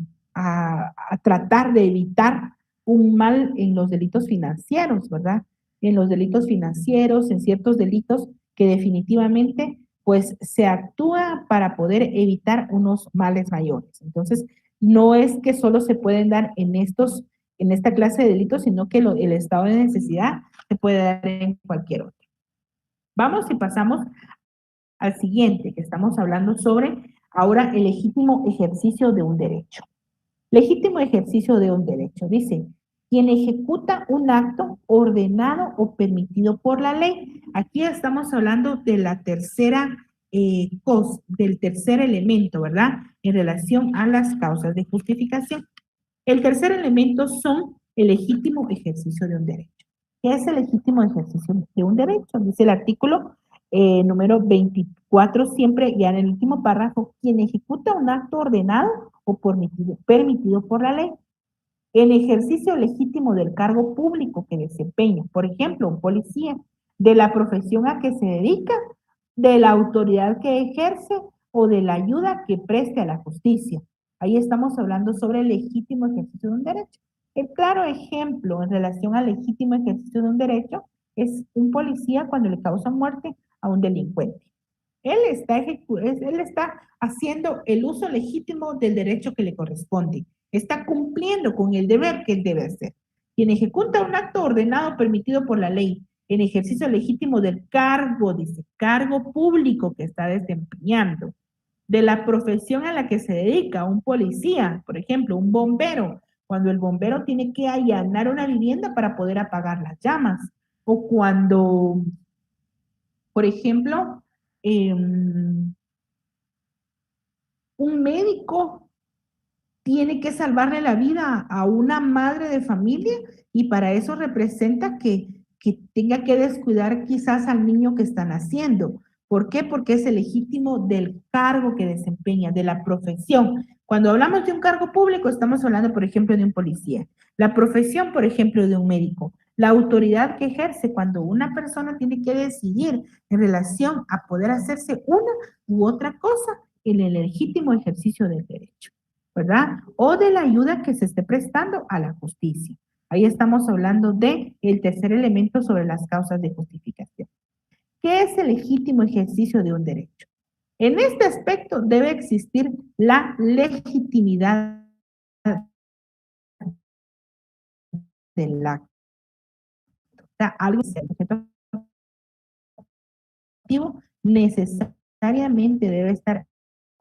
S1: tratar de evitar un mal en los delitos financieros, ¿verdad? En los delitos financieros, en ciertos delitos que definitivamente pues se actúa para poder evitar unos males mayores. Entonces, no es que solo se pueden dar en esta clase de delitos, sino que el estado de necesidad se puede dar en cualquier otro. Vamos y pasamos al siguiente, que estamos hablando sobre ahora el legítimo ejercicio de un derecho. Legítimo ejercicio de un derecho. Dice, quien ejecuta un acto ordenado o permitido por la ley. Aquí estamos hablando de la tercera del tercer elemento, ¿verdad? En relación a las causas de justificación. El tercer elemento son el legítimo ejercicio de un derecho. ¿Qué es el legítimo ejercicio de un derecho? Dice el artículo número 24, siempre ya en el último párrafo, quien ejecuta un acto ordenado o permitido por la ley, en ejercicio legítimo del cargo público que desempeña, por ejemplo, un policía, de la profesión a que se dedica, de la autoridad que ejerce o de la ayuda que preste a la justicia. Ahí estamos hablando sobre el legítimo ejercicio de un derecho. El claro ejemplo en relación al legítimo ejercicio de un derecho es un policía cuando le causa muerte a un delincuente. Él está haciendo el uso legítimo del derecho que le corresponde. Está cumpliendo con el deber que él debe hacer. Quien ejecuta un acto ordenado permitido por la ley en ejercicio legítimo del cargo, dice, cargo público que está desempeñando, de la profesión a la que se dedica, un policía, por ejemplo, un bombero, cuando el bombero tiene que allanar una vivienda para poder apagar las llamas, o cuando, por ejemplo, un médico tiene que salvarle la vida a una madre de familia y para eso representa que tenga que descuidar quizás al niño que está naciendo. ¿Por qué? Porque es el legítimo del cargo que desempeña, de la profesión. Cuando hablamos de un cargo público, estamos hablando, por ejemplo, de un policía. La profesión, por ejemplo, de un médico. La autoridad que ejerce cuando una persona tiene que decidir en relación a poder hacerse una u otra cosa en el legítimo ejercicio del derecho, ¿verdad? O de la ayuda que se esté prestando a la justicia. Ahí estamos hablando de el tercer elemento sobre las causas de justificación. ¿Qué es el legítimo ejercicio de un derecho? En este aspecto debe existir la legitimidad del acto. O sea, algo que sea objeto activo necesariamente debe estar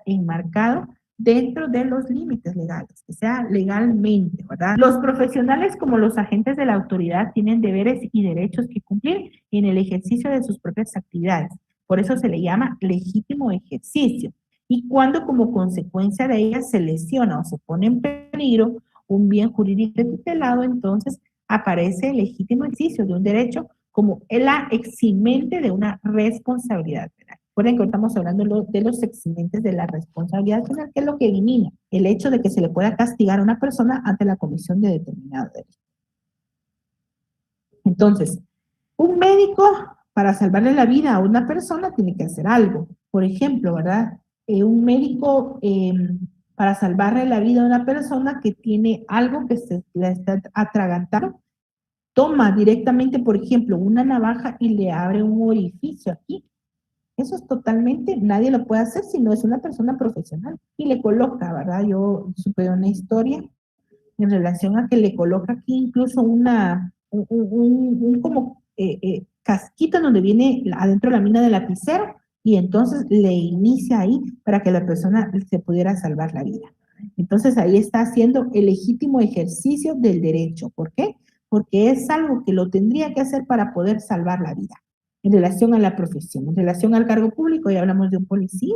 S1: enmarcado dentro de los límites legales, que sea legalmente, ¿verdad? Los profesionales como los agentes de la autoridad tienen deberes y derechos que cumplir en el ejercicio de sus propias actividades. Por eso se le llama legítimo ejercicio. Y cuando como consecuencia de ella se lesiona o se pone en peligro un bien jurídico tutelado, entonces aparece el legítimo ejercicio de un derecho como la eximente de una responsabilidad penal. Recuerden que estamos hablando de los eximentes de la responsabilidad penal, que es lo que elimina el hecho de que se le pueda castigar a una persona ante la comisión de determinado delito. Entonces, un médico para salvarle la vida a una persona tiene que hacer algo. Por ejemplo, ¿verdad? Un médico para salvarle la vida a una persona que tiene algo que se le está atragantando, toma directamente, por ejemplo, una navaja y le abre un orificio aquí. Eso es totalmente, nadie lo puede hacer si no es una persona profesional. Y le coloca, ¿verdad? Yo supe una historia en relación a que le coloca aquí incluso un como casquito donde viene adentro la mina de lapicero y entonces le inicia ahí para que la persona se pudiera salvar la vida. Entonces ahí está haciendo el legítimo ejercicio del derecho. ¿Por qué? Porque es algo que lo tendría que hacer para poder salvar la vida. En relación a la profesión, en relación al cargo público, ya hablamos de un policía,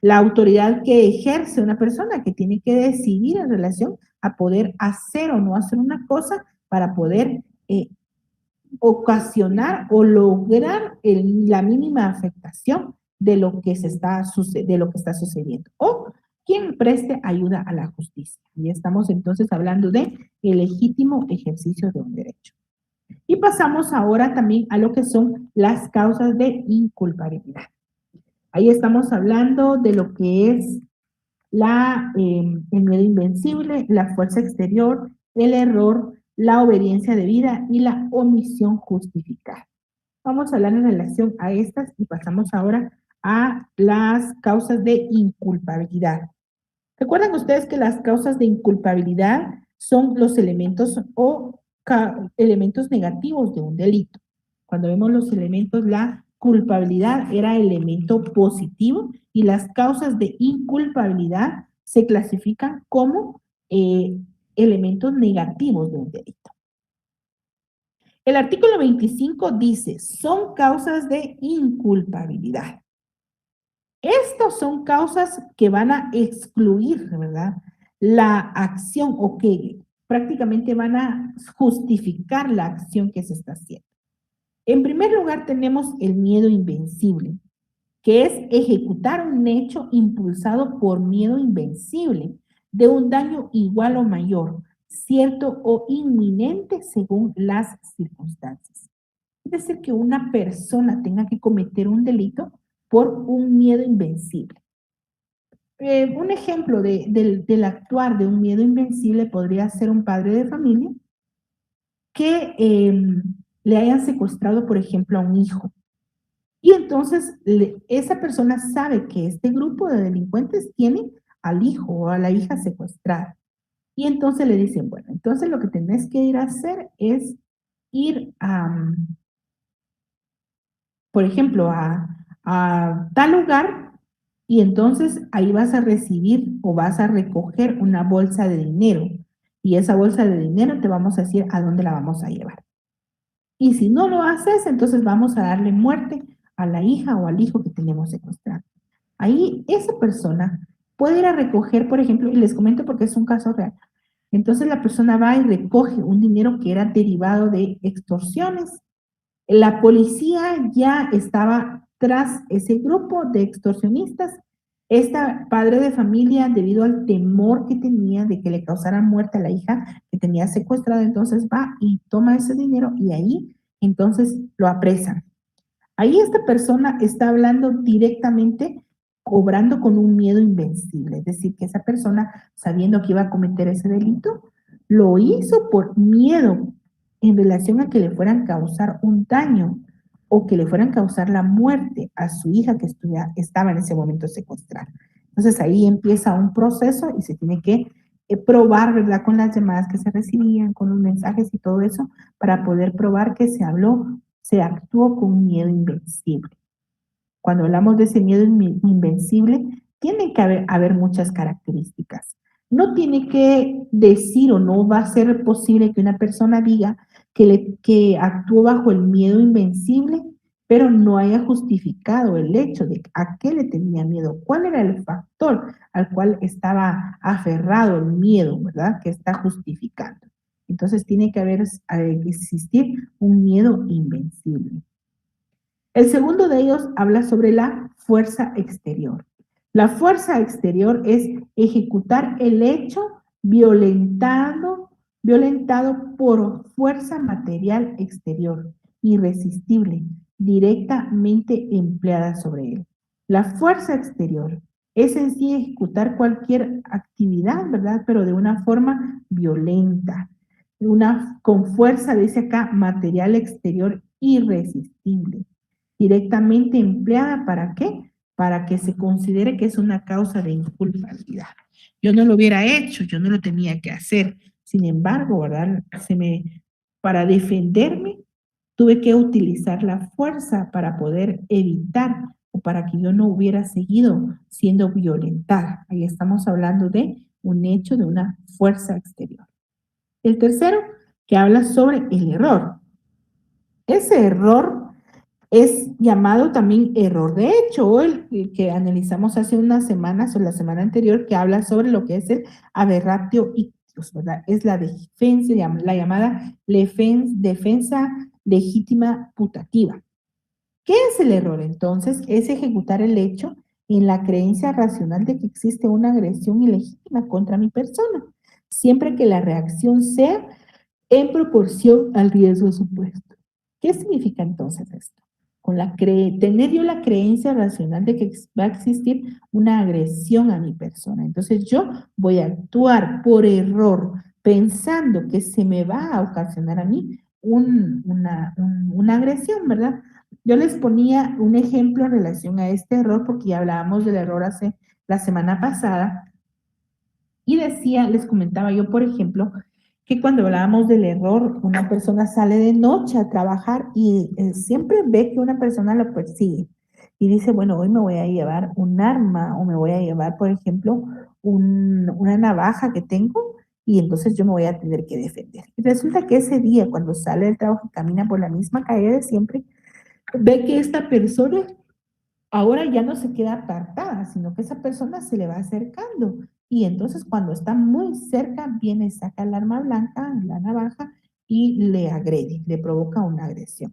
S1: la autoridad que ejerce una persona que tiene que decidir en relación a poder hacer o no hacer una cosa para poder ocasionar o lograr la mínima afectación de lo que está sucediendo. O quien preste ayuda a la justicia. Y estamos entonces hablando de el legítimo ejercicio de un derecho. Y pasamos ahora también a lo que son las causas de inculpabilidad. Ahí estamos hablando de lo que es el miedo invencible, la fuerza exterior, el error, la obediencia debida y la omisión justificada. Vamos a hablar en relación a estas y pasamos ahora a las causas de inculpabilidad. Recuerden ustedes que las causas de inculpabilidad son los elementos o elementos negativos de un delito. Cuando vemos los elementos, la culpabilidad era elemento positivo y las causas de inculpabilidad se clasifican como elementos negativos de un delito. El artículo 25 dice, son causas de inculpabilidad. Estos son causas que van a excluir, ¿verdad? La acción o que prácticamente van a justificar la acción que se está haciendo. En primer lugar tenemos el miedo invencible, que es ejecutar un hecho impulsado por miedo invencible de un daño igual o mayor, cierto o inminente según las circunstancias. Es decir, que una persona tenga que cometer un delito por un miedo invencible. Un ejemplo del actuar de un miedo invencible podría ser un padre de familia que le hayan secuestrado, por ejemplo, a un hijo. Y entonces esa persona sabe que este grupo de delincuentes tiene al hijo o a la hija secuestrada. Y entonces le dicen, bueno, entonces lo que tenés que ir a hacer es ir a, por ejemplo, a tal lugar y entonces ahí vas a recibir o vas a recoger una bolsa de dinero. y esa bolsa de dinero te vamos a decir a dónde la vamos a llevar. Y si no lo haces, entonces vamos a darle muerte a la hija o al hijo que tenemos secuestrado. Ahí esa persona puede ir a recoger, por ejemplo, y les comento porque es un caso real. Entonces la persona va y recoge un dinero que era derivado de extorsiones. La policía ya estaba tras ese grupo de extorsionistas. Esta padre de familia, debido al temor que tenía de que le causaran muerte a la hija que tenía secuestrada, entonces va y toma ese dinero y ahí entonces lo apresan. Ahí esta persona está hablando directamente, obrando con un miedo invencible. Es decir, que esa persona, sabiendo que iba a cometer ese delito, lo hizo por miedo en relación a que le fueran a causar un daño o que le fueran a causar la muerte a su hija que estaba en ese momento secuestrada. Entonces ahí empieza un proceso y se tiene que probar, ¿verdad? Con las llamadas que se recibían, con los mensajes y todo eso, para poder probar que se habló, se actuó con miedo invencible. Cuando hablamos de ese miedo invencible, tiene que haber muchas características. No tiene que decir o no va a ser posible que una persona diga que actuó bajo el miedo invencible, pero no haya justificado el hecho de a qué le tenía miedo, cuál era el factor al cual estaba aferrado el miedo, ¿verdad? Que está justificando. Entonces tiene que existir un miedo invencible. El segundo de ellos habla sobre la fuerza exterior. La fuerza exterior es ejecutar el hecho violentado por fuerza material exterior, irresistible, directamente empleada sobre él. La fuerza exterior es en sí ejecutar cualquier actividad, ¿verdad? Pero de una forma violenta, con fuerza, dice acá, material exterior irresistible, directamente empleada ¿para qué? Para que se considere que es una causa de inculpabilidad. Yo no lo hubiera hecho, yo no lo tenía que hacer. Sin embargo, ¿verdad? Para defenderme, tuve que utilizar la fuerza para poder evitar o para que yo no hubiera seguido siendo violentada. Ahí estamos hablando de un hecho de una fuerza exterior. El tercero, que habla sobre el error. Ese error es llamado también error de hecho, o el que analizamos hace unas semanas o la semana anterior, que habla sobre lo que es el aberratio ictus, ¿verdad? Es la defensa, la llamada defensa legítima putativa. ¿Qué es el error entonces? Es ejecutar el hecho en la creencia racional de que existe una agresión ilegítima contra mi persona, siempre que la reacción sea en proporción al riesgo supuesto. ¿Qué significa entonces esto? Tener yo la creencia racional de que va a existir una agresión a mi persona. Entonces yo voy a actuar por error, pensando que se me va a ocasionar a mí una agresión, ¿verdad? Yo les ponía un ejemplo en relación a este error, porque ya hablábamos del error hace la semana pasada, y les comentaba yo, por ejemplo, que cuando hablábamos del error, una persona sale de noche a trabajar y siempre ve que una persona lo persigue y dice, bueno, hoy me voy a llevar un arma o me voy a llevar, por ejemplo, una navaja que tengo y entonces yo me voy a tener que defender. Y resulta que ese día, cuando sale del trabajo y camina por la misma calle de siempre, ve que esta persona ahora ya no se queda apartada, sino que esa persona se le va acercando. Y entonces cuando está muy cerca, viene, saca el arma blanca, la navaja, y le agrede, le provoca una agresión.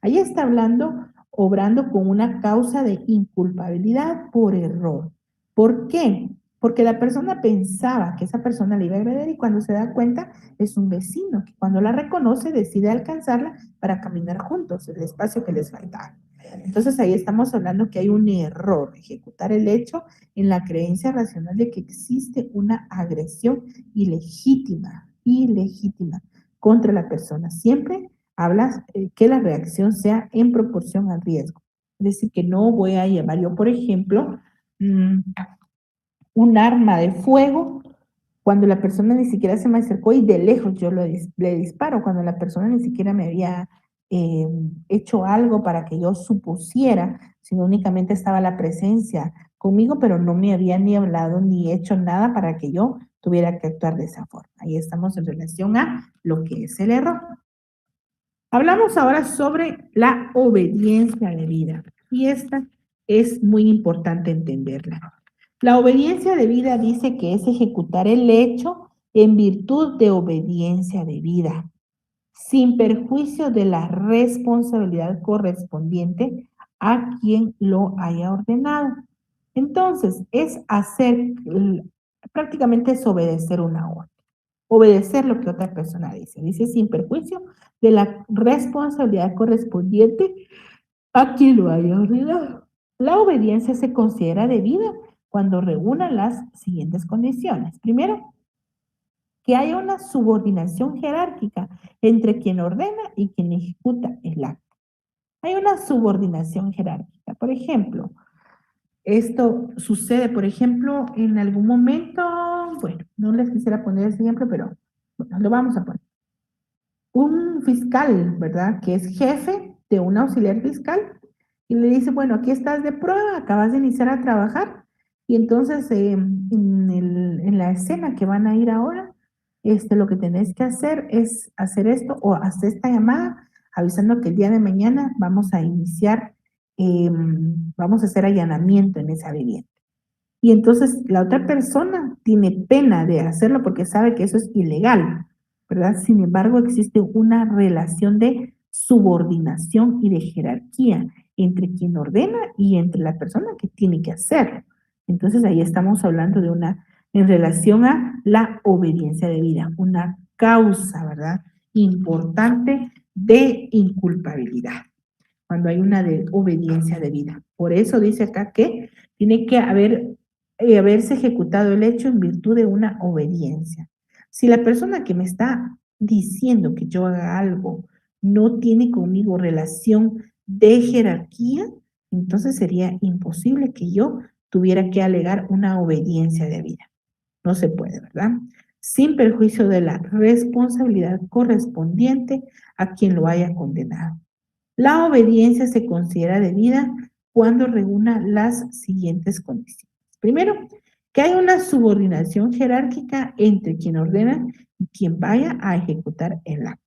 S1: Ahí está hablando, obrando con una causa de inculpabilidad por error. ¿Por qué? Porque la persona pensaba que esa persona le iba a agredir y cuando se da cuenta es un vecino que cuando la reconoce decide alcanzarla para caminar juntos el espacio que les faltaba. Entonces ahí estamos hablando que hay un error, ejecutar el hecho en la creencia racional de que existe una agresión ilegítima contra la persona. Siempre hablas que la reacción sea en proporción al riesgo. Es decir, que no voy a llevar yo, por ejemplo, un arma de fuego cuando la persona ni siquiera se me acercó y de lejos yo le disparo, cuando la persona ni siquiera me había eh, hecho algo para que yo supusiera, sino únicamente estaba la presencia conmigo, pero no me había ni hablado ni hecho nada para que yo tuviera que actuar de esa forma. Ahí estamos en relación a lo que es el error. Hablamos ahora sobre la obediencia debida y esta es muy importante entenderla. La obediencia debida dice que es ejecutar el hecho en virtud de obediencia debida, sin perjuicio de la responsabilidad correspondiente a quien lo haya ordenado. Entonces, es hacer, prácticamente es obedecer una orden, obedecer lo que otra persona dice. Dice sin perjuicio de la responsabilidad correspondiente a quien lo haya ordenado. La obediencia se considera debida cuando reúna las siguientes condiciones. Primero, que haya una subordinación jerárquica entre quien ordena y quien ejecuta el acto. Hay una subordinación jerárquica. Por ejemplo, esto sucede, por ejemplo, en algún momento, bueno, no les quisiera poner ese ejemplo, pero bueno, lo vamos a poner. Un fiscal, ¿verdad? Que es jefe de un auxiliar fiscal y le dice, bueno, aquí estás de prueba, acabas de iniciar a trabajar y entonces en la escena que van a ir ahora, lo que tenés que hacer es hacer esto o hacer esta llamada avisando que el día de mañana vamos a iniciar, vamos a hacer allanamiento en esa vivienda. Y entonces la otra persona tiene pena de hacerlo porque sabe que eso es ilegal, ¿verdad? Sin embargo, existe una relación de subordinación y de jerarquía entre quien ordena y entre la persona que tiene que hacerlo. Entonces ahí estamos hablando de una, en relación a la obediencia debida, una causa, ¿verdad? Importante de inculpabilidad cuando hay una de obediencia debida. Por eso dice acá que tiene que haberse ejecutado el hecho en virtud de una obediencia. Si la persona que me está diciendo que yo haga algo no tiene conmigo relación de jerarquía, entonces sería imposible que yo tuviera que alegar una obediencia debida. No se puede, ¿verdad? Sin perjuicio de la responsabilidad correspondiente a quien lo haya condenado. La obediencia se considera debida cuando reúna las siguientes condiciones. Primero, que hay una subordinación jerárquica entre quien ordena y quien vaya a ejecutar el acto.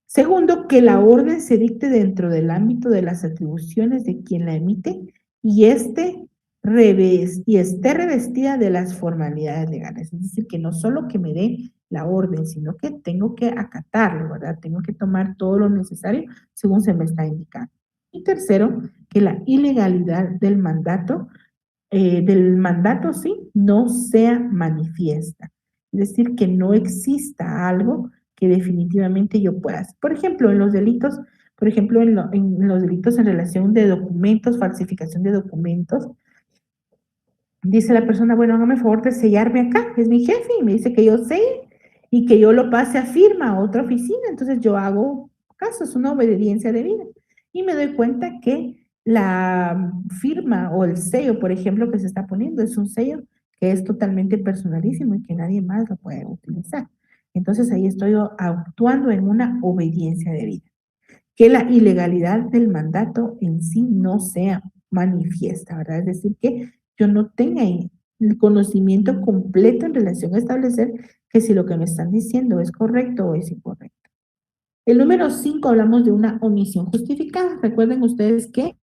S1: Segundo, que la orden se dicte dentro del ámbito de las atribuciones de quien la emite y esté revestida de las formalidades legales. Es decir, que no solo que me dé la orden, sino que tengo que acatarlo, ¿verdad? Tengo que tomar todo lo necesario según se me está indicando. Y tercero, que la ilegalidad del mandato, sí, no sea manifiesta. Es decir, que no exista algo que definitivamente yo pueda hacer. Por ejemplo, en los delitos, por ejemplo, en los delitos en relación de documentos, falsificación de documentos, dice la persona, bueno, hágame el favor de sellarme acá, es mi jefe, y me dice que yo selle y que yo lo pase a firma a otra oficina, entonces yo hago caso, es una obediencia debida. Y me doy cuenta que la firma o el sello, por ejemplo, que se está poniendo, es un sello que es totalmente personalísimo y que nadie más lo puede utilizar. Entonces ahí estoy actuando en una obediencia debida. Que la ilegalidad del mandato en sí no sea manifiesta, ¿verdad? Es decir, que yo no tenga el conocimiento completo en relación a establecer que si lo que me están diciendo es correcto o es incorrecto. El número 5 hablamos de una omisión justificada. Recuerden ustedes que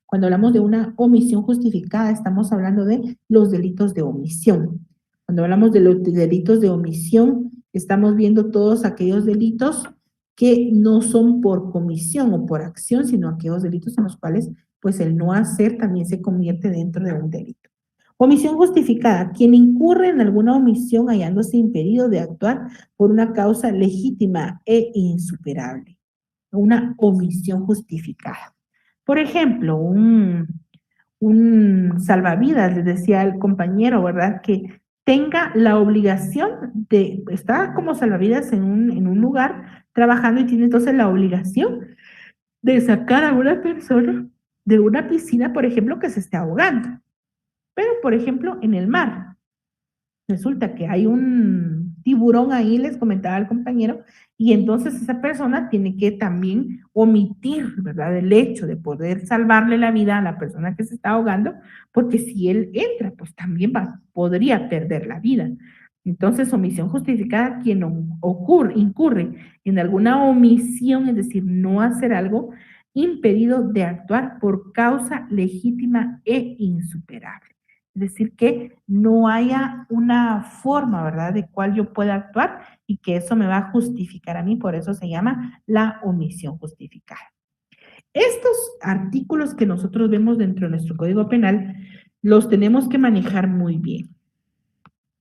S1: cuando hablamos de una omisión justificada estamos hablando de los delitos de omisión. Cuando hablamos de los delitos de omisión estamos viendo todos aquellos delitos que no son por comisión o por acción, sino aquellos delitos en los cuales pues el no hacer también se convierte dentro de un delito. Omisión justificada, quien incurre en alguna omisión hallándose impedido de actuar por una causa legítima e insuperable. Una omisión justificada. Por ejemplo, un salvavidas, les decía el compañero, ¿verdad? Que tenga la obligación de estar como salvavidas en un lugar trabajando y tiene entonces la obligación de sacar a una persona de una piscina, por ejemplo, que se esté ahogando. Pero, por ejemplo, en el mar, resulta que hay tiburón ahí, les comentaba el compañero, y entonces esa persona tiene que también omitir, ¿verdad? El hecho de poder salvarle la vida a la persona que se está ahogando, porque si él entra, pues también podría perder la vida. Entonces, omisión justificada, quien incurre en alguna omisión, es decir, no hacer algo impedido de actuar por causa legítima e insuperable. Es decir, que no haya una forma, ¿verdad?, de cual yo pueda actuar y que eso me va a justificar a mí, por eso se llama la omisión justificada. Estos artículos que nosotros vemos dentro de nuestro Código Penal los tenemos que manejar muy bien.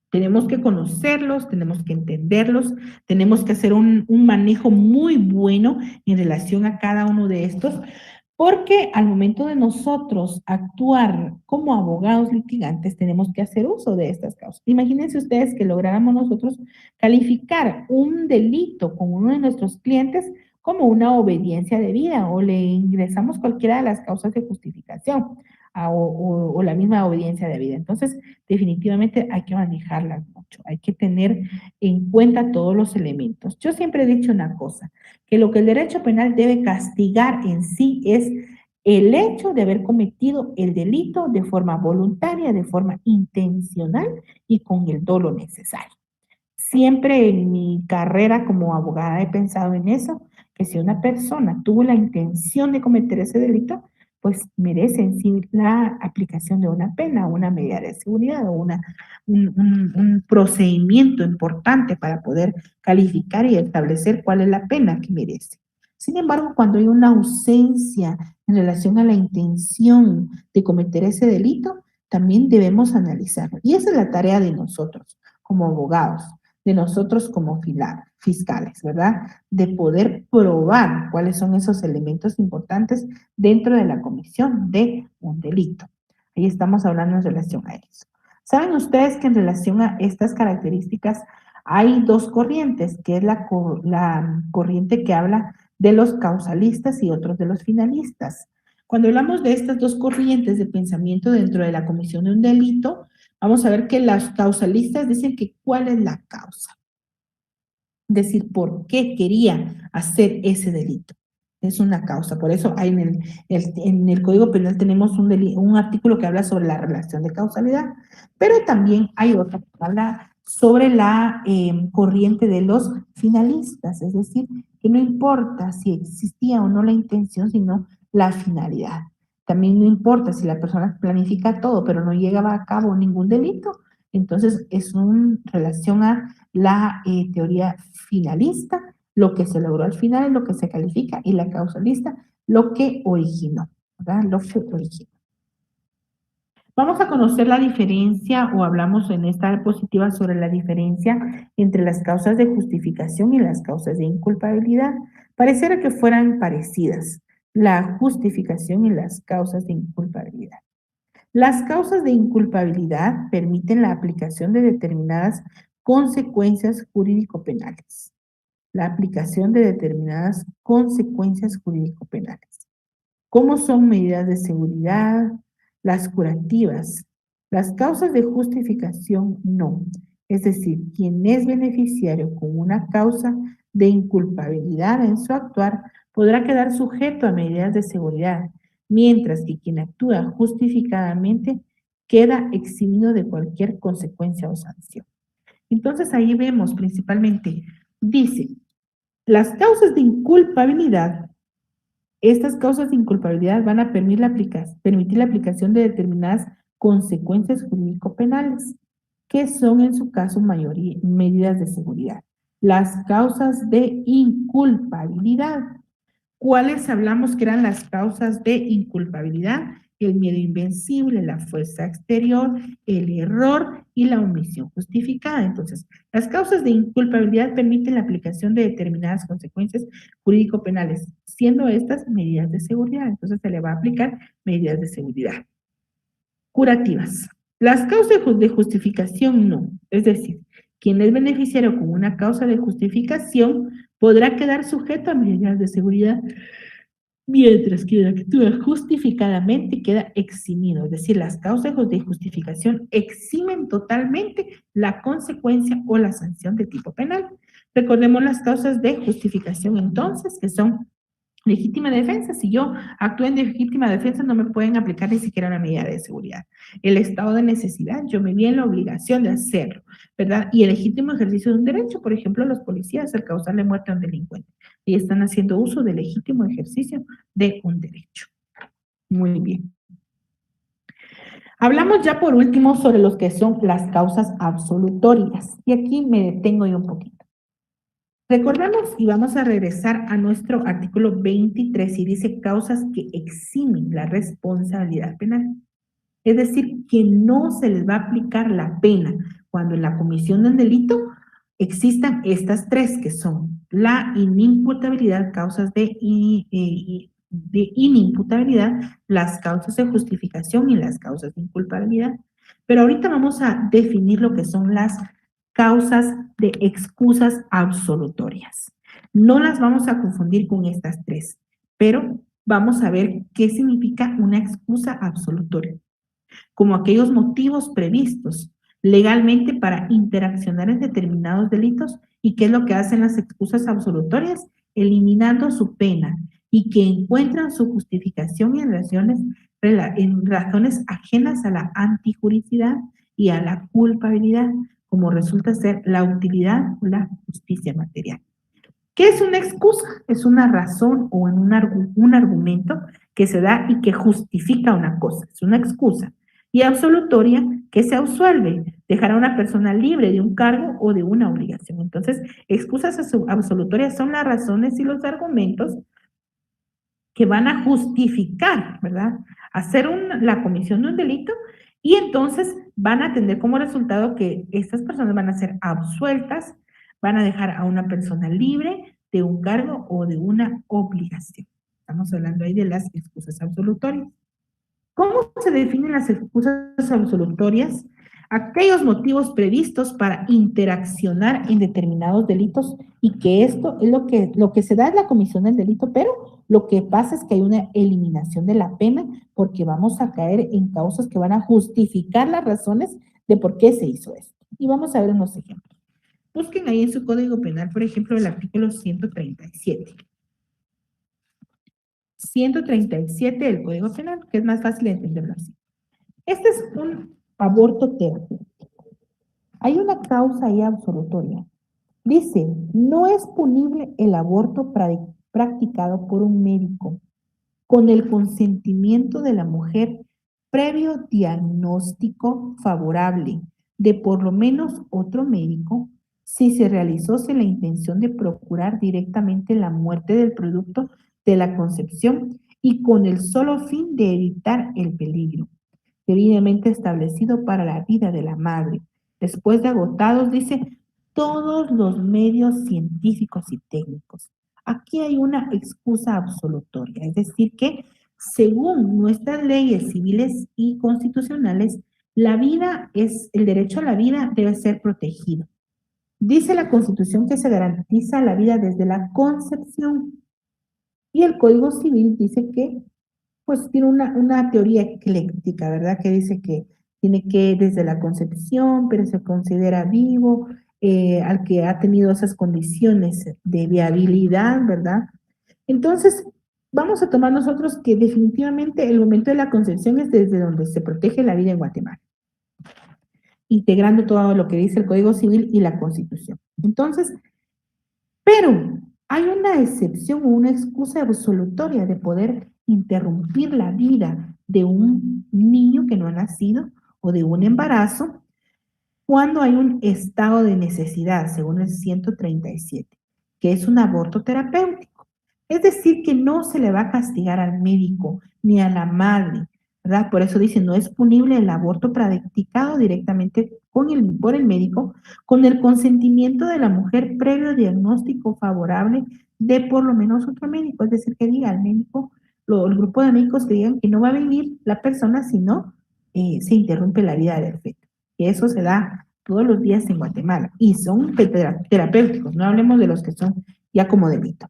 S1: Tenemos que conocerlos, tenemos que entenderlos, tenemos que hacer un manejo muy bueno en relación a cada uno de estos, porque al momento de nosotros actuar como abogados litigantes, tenemos que hacer uso de estas causas. Imagínense ustedes que lográramos nosotros calificar un delito con uno de nuestros clientes como una obediencia debida o le ingresamos cualquiera de las causas de justificación o la misma obediencia debida. Entonces, definitivamente hay que manejarlas mucho, hay que tener en cuenta todos los elementos. Yo siempre he dicho una cosa, que lo que el derecho penal debe castigar en sí es el hecho de haber cometido el delito de forma voluntaria, de forma intencional y con el dolo necesario. Siempre en mi carrera como abogada he pensado en eso, que si una persona tuvo la intención de cometer ese delito, pues merece en sí la aplicación de una pena, una medida de seguridad o un procedimiento importante para poder calificar y establecer cuál es la pena que merece. Sin embargo, cuando hay una ausencia en relación a la intención de cometer ese delito, también debemos analizarlo. Y esa es la tarea de nosotros como abogados, de nosotros como fiscales, ¿verdad? De poder probar cuáles son esos elementos importantes dentro de la comisión de un delito. Ahí estamos hablando en relación a eso. ¿Saben ustedes que en relación a estas características hay dos corrientes, que es la corriente que habla de los causalistas y otros de los finalistas? Cuando hablamos de estas dos corrientes de pensamiento dentro de la comisión de un delito, vamos a ver que las causalistas dicen que cuál es la causa. Es decir, por qué quería hacer ese delito. Es una causa. Por eso hay en el Código Penal tenemos un artículo que habla sobre la relación de causalidad, pero también hay otro que habla sobre la corriente de los finalistas, es decir, que no importa si existía o no la intención, sino la finalidad. También no importa si la persona planifica todo, pero no llevaba a cabo ningún delito, entonces es una relación a la teoría finalista, lo que se logró al final es lo que se califica, y la causalista, lo que originó, ¿verdad? Lo que originó. Vamos a conocer la diferencia, o hablamos en esta diapositiva sobre la diferencia entre las causas de justificación y las causas de inculpabilidad. Pareciera que fueran parecidas, la justificación y las causas de inculpabilidad. Las causas de inculpabilidad permiten la aplicación de determinadas consecuencias jurídico-penales. La aplicación de determinadas consecuencias jurídico-penales. ¿Cómo son medidas de seguridad? Las curativas. Las causas de justificación no. Es decir, quien es beneficiario con una causa de inculpabilidad en su actuar podrá quedar sujeto a medidas de seguridad, mientras que quien actúa justificadamente queda eximido de cualquier consecuencia o sanción. Entonces ahí vemos principalmente, dice, las causas de inculpabilidad, estas causas de inculpabilidad van a permitir la aplicación de determinadas consecuencias jurídico-penales, que son en su caso mayoría medidas de seguridad. Las causas de inculpabilidad. ¿Cuáles hablamos que eran las causas de inculpabilidad? El miedo invencible, la fuerza exterior, el error y la omisión justificada. Entonces, las causas de inculpabilidad permiten la aplicación de determinadas consecuencias jurídico-penales, siendo estas medidas de seguridad. Entonces, se le va a aplicar medidas de seguridad. Curativas. Las causas de justificación no. Es decir, quien es beneficiario con una causa de justificación podrá quedar sujeto a medidas de seguridad mientras que quien actúa justificadamente queda eximido, es decir, las causas de justificación eximen totalmente la consecuencia o la sanción de tipo penal. Recordemos las causas de justificación entonces, que son legítima defensa. Si yo actúo en legítima defensa, no me pueden aplicar ni siquiera una medida de seguridad. El estado de necesidad, yo me vi en la obligación de hacerlo, ¿verdad? Y el legítimo ejercicio de un derecho, por ejemplo, los policías al causarle muerte a un delincuente. Y están haciendo uso del legítimo ejercicio de un derecho. Muy bien. Hablamos ya por último sobre los que son las causas absolutorias. Y aquí me detengo yo un poquito. Recordemos y vamos a regresar a nuestro artículo 23 y dice causas que eximen la responsabilidad penal. Es decir, que no se les va a aplicar la pena cuando en la comisión del delito existan estas tres que son la inimputabilidad, causas de inimputabilidad, las causas de justificación y las causas de inculpabilidad. Pero ahorita vamos a definir lo que son las causas de excusas absolutorias. No las vamos a confundir con estas tres, pero vamos a ver qué significa una excusa absolutoria, como aquellos motivos previstos legalmente para interaccionar en determinados delitos. ¿Y qué es lo que hacen las excusas absolutorias? Eliminando su pena y que encuentran su justificación en razones ajenas a la antijuricidad y a la culpabilidad, como resulta ser la utilidad o la justicia material. ¿Qué es una excusa? Es una razón o un argumento que se da y que justifica una cosa. Es una excusa. Y absolutoria, que se absuelve, dejar a una persona libre de un cargo o de una obligación. Entonces, excusas absolutorias son las razones y los argumentos que van a justificar, ¿verdad? Hacer la comisión de un delito y entonces van a tener como resultado que estas personas van a ser absueltas, van a dejar a una persona libre de un cargo o de una obligación. Estamos hablando ahí de las excusas absolutorias. ¿Cómo se definen las excusas absolutorias? Aquellos motivos previstos para interaccionar en determinados delitos y que esto es lo que se da en la comisión del delito, pero lo que pasa es que hay una eliminación de la pena porque vamos a caer en causas que van a justificar las razones de por qué se hizo esto. Y vamos a ver unos ejemplos. Busquen ahí en su Código Penal, por ejemplo, el artículo 137. 137 del Código Penal, que es más fácil de entenderlo así. Este es un aborto terapéutico. Hay una causa ahí absolutoria. Dice, no es punible el aborto practicado por un médico con el consentimiento de la mujer previo diagnóstico favorable de por lo menos otro médico si se realizó sin la intención de procurar directamente la muerte del producto de la concepción y con el solo fin de evitar el peligro debidamente establecido para la vida de la madre. Después de agotados, dice, todos los medios científicos y técnicos. Aquí hay una excusa absolutoria, es decir, que según nuestras leyes civiles y constitucionales, el derecho a la vida debe ser protegido. Dice la Constitución que se garantiza la vida desde la concepción y el Código Civil dice que pues tiene una teoría ecléctica, ¿verdad? Que dice que tiene que desde la concepción, pero se considera vivo, al que ha tenido esas condiciones de viabilidad, ¿verdad? Entonces, vamos a tomar nosotros que definitivamente el momento de la concepción es desde donde se protege la vida en Guatemala, integrando todo lo que dice el Código Civil y la Constitución. Entonces, pero hay una excepción o una excusa absolutoria de poder interrumpir la vida de un niño que no ha nacido o de un embarazo cuando hay un estado de necesidad, según el 137, que es un aborto terapéutico. Es decir, que no se le va a castigar al médico ni a la madre, ¿verdad? Por eso dice, no es punible el aborto practicado directamente por el médico con el consentimiento de la mujer previo diagnóstico favorable de por lo menos otro médico. Es decir, que diga al médico, el grupo de médicos que digan que no va a vivir la persona si no se interrumpe la vida del feto. Y eso se da todos los días en Guatemala y son terapéuticos, no hablemos de los que son ya como delito.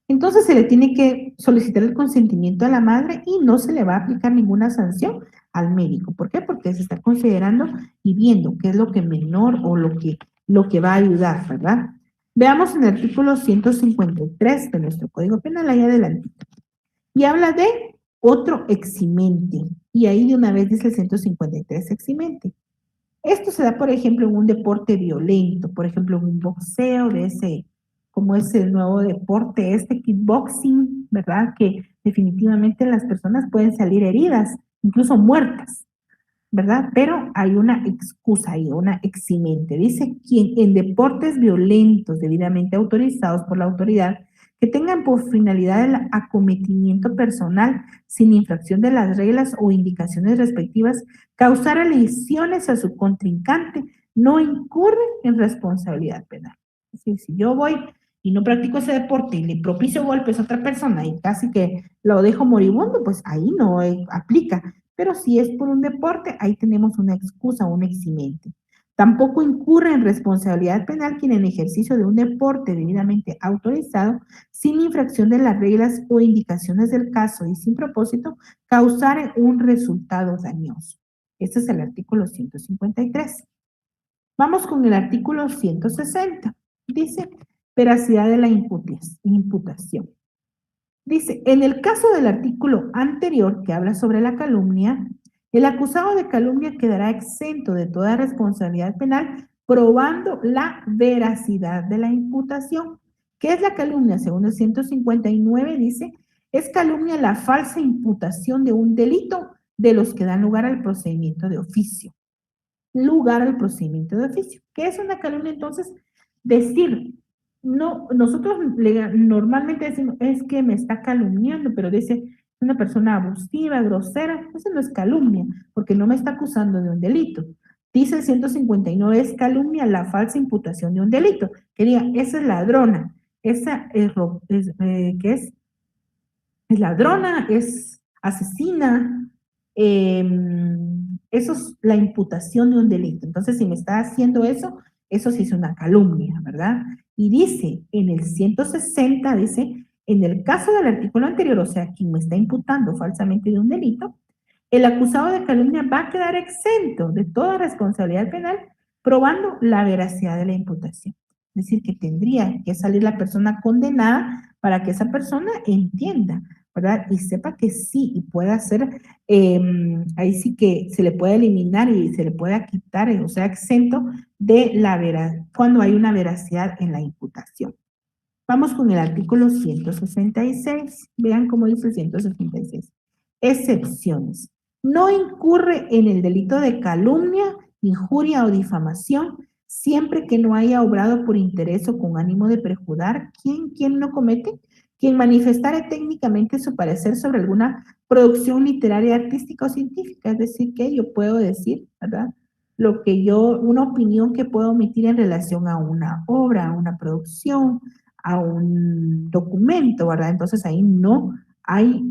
S1: Entonces se le tiene que solicitar el consentimiento a la madre y no se le va a aplicar ninguna sanción al médico. ¿Por qué? Porque se está considerando y viendo qué es lo que menor o lo que va a ayudar, ¿verdad? Veamos en el artículo 153 de nuestro Código Penal, ahí adelante. Y habla de otro eximente. Y ahí de una vez dice el 153 eximente. Esto se da, por ejemplo, en un deporte violento, por ejemplo, en un boxeo de ese, como es el nuevo deporte, este kickboxing, ¿verdad? Que definitivamente las personas pueden salir heridas, incluso muertas, ¿verdad? Pero hay una excusa ahí, una eximente. Dice, quien en deportes violentos debidamente autorizados por la autoridad, que tengan por finalidad el acometimiento personal sin infracción de las reglas o indicaciones respectivas, causara lesiones a su contrincante, no incurre en responsabilidad penal. Es decir, si yo voy y no practico ese deporte y le propicio golpes a otra persona y casi que lo dejo moribundo, pues ahí no aplica. Pero si es por un deporte, ahí tenemos una excusa, un eximente. Tampoco incurre en responsabilidad penal quien en ejercicio de un deporte debidamente autorizado, sin infracción de las reglas o indicaciones del caso y sin propósito, causar un resultado dañoso. Este es el artículo 153. Vamos con el artículo 160. Dice, veracidad de la imputación. Dice, en el caso del artículo anterior que habla sobre la calumnia, el acusado de calumnia quedará exento de toda responsabilidad penal probando la veracidad de la imputación. ¿Qué es la calumnia? Según el 159 dice, es calumnia la falsa imputación de un delito de los que dan lugar al procedimiento de oficio. Lugar al procedimiento de oficio. ¿Qué es una calumnia entonces? Decir, no, nosotros normalmente decimos, es que me está calumniando, pero dice, una persona abusiva, grosera, eso no es calumnia, porque no me está acusando de un delito. Dice el 159, es calumnia la falsa imputación de un delito. Que diga, esa es ladrona, esa ¿qué es? Es ladrona, es asesina, eso es la imputación de un delito. Entonces, si me está haciendo eso, eso sí es una calumnia, ¿verdad? Y dice, en el 160, dice, en el caso del artículo anterior, o sea, quien me está imputando falsamente de un delito, el acusado de calumnia va a quedar exento de toda responsabilidad penal probando la veracidad de la imputación. Es decir, que tendría que salir la persona condenada para que esa persona entienda, ¿verdad? Y sepa que sí, y pueda hacer, ahí sí que se le puede eliminar y se le pueda quitar, o sea, exento de la veracidad, cuando hay una veracidad en la imputación. Vamos con el artículo 166. Vean cómo dice el 166. Excepciones. No incurre en el delito de calumnia, injuria o difamación, siempre que no haya obrado por interés o con ánimo de prejuzgar. ¿Quién no comete? Quien manifestare técnicamente su parecer sobre alguna producción literaria, artística o científica. Es decir, que yo puedo decir, ¿verdad? Una opinión que puedo emitir en relación a una obra, a una producción, a un documento, ¿verdad? Entonces ahí no hay,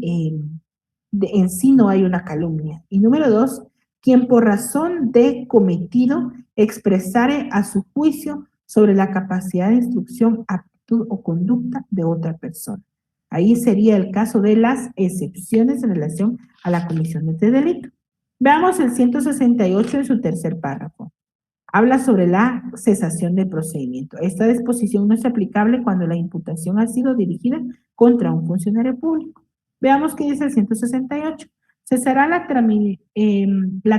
S1: en sí no hay una calumnia. Y número dos, quien por razón de cometido expresare a su juicio sobre la capacidad de instrucción, actitud o conducta de otra persona. Ahí sería el caso de las excepciones en relación a la comisión de este delito. Veamos el 168 en su tercer párrafo. Habla sobre la cesación del procedimiento. Esta disposición no es aplicable cuando la imputación ha sido dirigida contra un funcionario público. Veamos qué dice el 168. Cesará la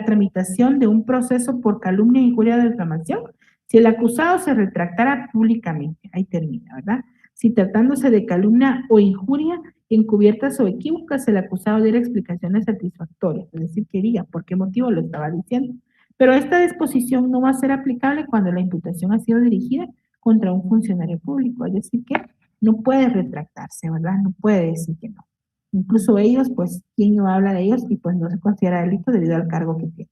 S1: tramitación de un proceso por calumnia, injuria o difamación si el acusado se retractara públicamente. Ahí termina, ¿verdad? Si tratándose de calumnia o injuria encubiertas o equívocas, el acusado diera explicaciones satisfactorias, es decir, que diga por qué motivo lo estaba diciendo. Pero esta disposición no va a ser aplicable cuando la imputación ha sido dirigida contra un funcionario público, es decir, que no puede retractarse, ¿verdad? No puede decir que no. Incluso ellos, pues, ¿quién no habla de ellos? Y pues no se considera delito debido al cargo que tiene.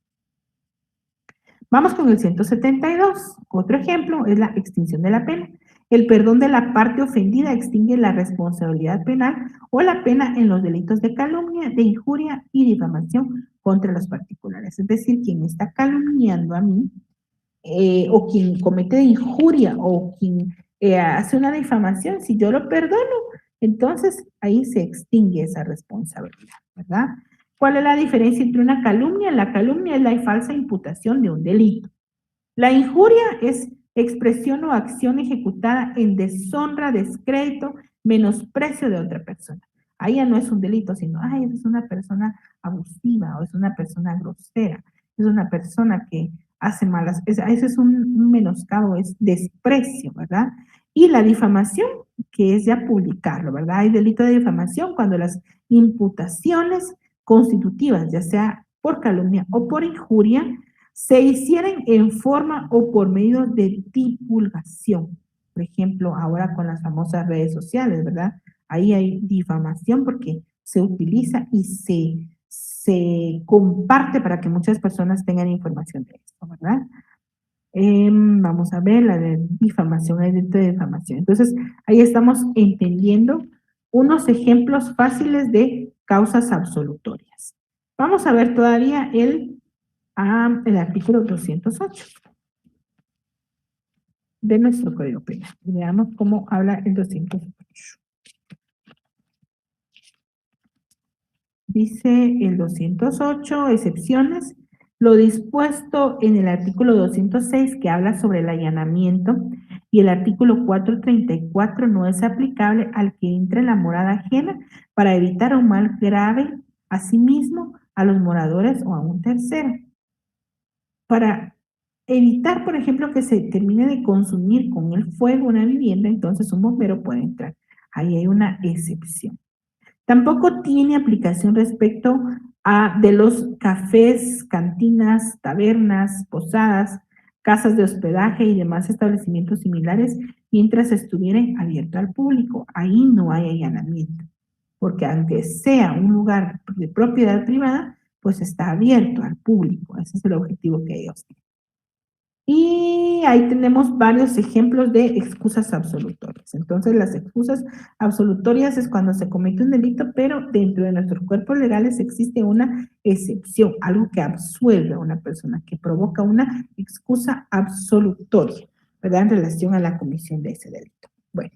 S1: Vamos con el 172. Otro ejemplo es la extinción de la pena. El perdón de la parte ofendida extingue la responsabilidad penal o la pena en los delitos de calumnia, de injuria y difamación contra los particulares. Es decir, quien me está calumniando a mí, o quien comete injuria o quien hace una difamación, si yo lo perdono, Entonces, ahí se extingue esa responsabilidad, ¿verdad? ¿Cuál es la diferencia entre una calumnia? La calumnia es la falsa imputación de un delito. La injuria es expresión o acción ejecutada en deshonra, descrédito, menosprecio de otra persona. Ahí ya no es un delito, sino, ay, es una persona abusiva o es una persona grosera, es una persona que hace malas, ese es un menoscabo, es desprecio, ¿verdad? Y la difamación, que es ya publicarlo, ¿verdad? Hay delito de difamación cuando las imputaciones constitutivas, ya sea por calumnia o por injuria, se hicieran en forma o por medio de divulgación. Por ejemplo, ahora con las famosas redes sociales, ¿verdad? Ahí hay difamación porque se utiliza y se comparte para que muchas personas tengan información de esto, ¿verdad? Vamos a ver la de difamación, hay delito de difamación. Entonces, ahí estamos entendiendo unos ejemplos fáciles de causas absolutorias. Vamos a ver todavía el artículo 208 de nuestro Código Penal. Veamos cómo habla el 208. Dice el 208, excepciones, lo dispuesto en el artículo 206 que habla sobre el allanamiento y el artículo 434 no es aplicable al que entre en la morada ajena para evitar un mal grave a sí mismo, a los moradores o a un tercero. Para evitar, por ejemplo, que se termine de consumir con el fuego una vivienda, entonces un bombero puede entrar. Ahí hay una excepción. Tampoco tiene aplicación respecto a de los cafés, cantinas, tabernas, posadas, casas de hospedaje y demás establecimientos similares mientras estuvieran abiertos al público. Ahí no hay allanamiento, porque aunque sea un lugar de propiedad privada, pues está abierto al público. Ese es el objetivo que ellos tienen. Y ahí tenemos varios ejemplos de excusas absolutorias. Entonces, las excusas absolutorias es cuando se comete un delito, pero dentro de nuestros cuerpos legales existe una excepción, algo que absuelve a una persona, que provoca una excusa absolutoria, ¿verdad? En relación a la comisión de ese delito. Bueno.